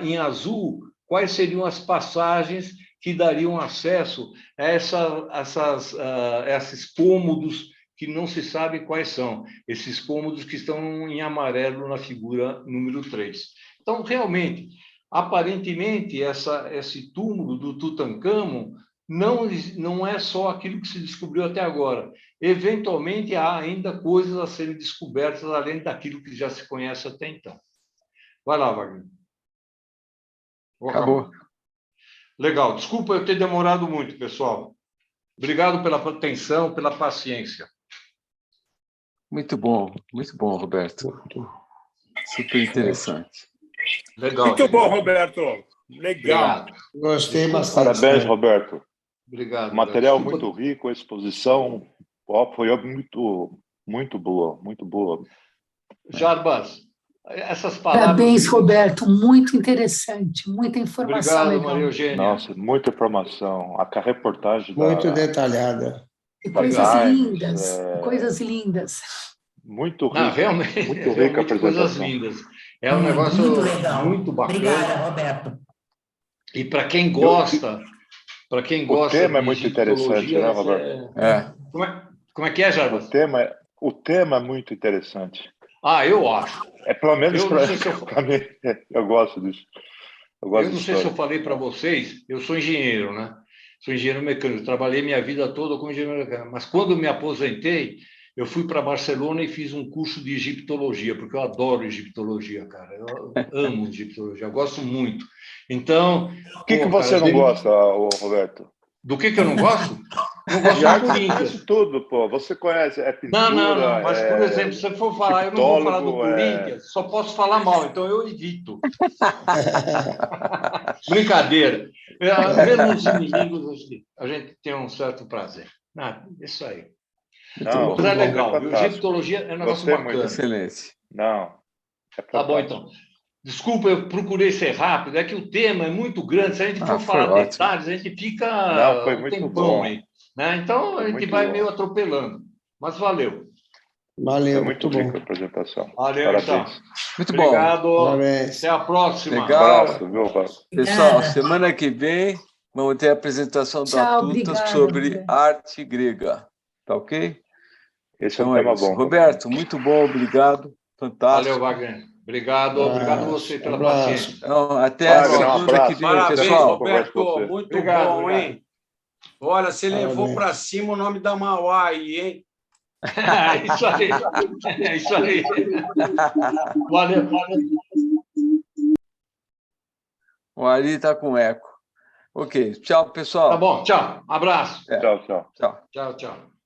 em azul, quais seriam as passagens que dariam acesso a esses cômodos que não se sabe quais são, esses cômodos que estão em amarelo na figura número 3. Então, realmente, aparentemente, esse túmulo do Tutancâmon não é só aquilo que se descobriu até agora. Eventualmente, há ainda coisas a serem descobertas, além daquilo que já se conhece até então. Vai lá, Wagner. Acabou. Legal. Desculpa eu ter demorado muito, pessoal. Obrigado pela atenção, pela paciência. Muito bom, Roberto. Super interessante. Legal. Muito bom, Roberto. Legal. Obrigado. Gostei bastante. Parabéns, Roberto. Obrigado. Material Desculpa. muito rico, a exposição foi muito boa. Jarbas, essas palavras... Parabéns, Roberto. Muito interessante. Muita informação Obrigado, legal. Maria Eugênia. Nossa, muita informação. A reportagem Muito detalhada. E coisas Times, lindas. Coisas lindas. muito rico. Não, realmente rica a coisas apresentação. lindas. É um negócio muito legal. muito bacana. Obrigada, Roberto. E para quem gosta... O tema é muito interessante, né, Roberto? Como é que é, Jarbas? O tema é muito interessante. Eu acho. Pelo menos para mim, eu gosto disso. Eu não sei se eu falei para vocês, eu sou engenheiro, né? Sou engenheiro mecânico, trabalhei minha vida toda como engenheiro mecânico, mas quando me aposentei, eu fui para Barcelona e fiz um curso de egiptologia, porque eu adoro egiptologia, cara. Eu amo egiptologia, eu gosto muito. Então... O que você não gosta, Roberto? Do que eu não gosto? Não gosto de Corinthians. Tudo, pô. Você conhece, pintura... Não. Mas, por exemplo, se eu for falar, eu não vou falar do Corinthians, só posso falar mal, então eu evito. Brincadeira. Mesmo os inimigos, a gente tem um certo prazer. Isso aí. Mas é legal. Egiptologia é um negócio bacana. Excelente. Não. Tá bom, então. Desculpa, eu procurei ser rápido, é que o tema é muito grande, se a gente for falar detalhes, a gente fica foi um muito tempão bom. aí. Né? Então, a gente vai meio atropelando. Mas valeu. Valeu, É muito muito rica bom. a apresentação. Valeu, Parabéns. então. Muito bom. Obrigado. Parabéns. Até a próxima. Legal. Abraço, viu, Roberto? Pessoal, Obrigada. semana que vem vamos ter a apresentação da Tchau, Tuta obrigada, sobre Roberto. arte grega. Tá ok? Esse é um Então é tema isso. bom. Roberto, muito bom, obrigado. Fantástico. Valeu, Wagner. Obrigado. Obrigado a você pela Abraço. paciência. Então, até a Wagner, um segunda abraço. que vem, Parabéns, pessoal. Conversa com Roberto. você. Muito Obrigado, bom, obrigado. hein? Olha, você levou Parabéns. para cima o nome da Mauá aí, hein? É isso aí. É isso aí. Valeu. O Ari está com eco. Ok. Tchau, pessoal. Tá bom. Tchau. Abraço. Tchau, tchau. Tchau. Tchau, tchau.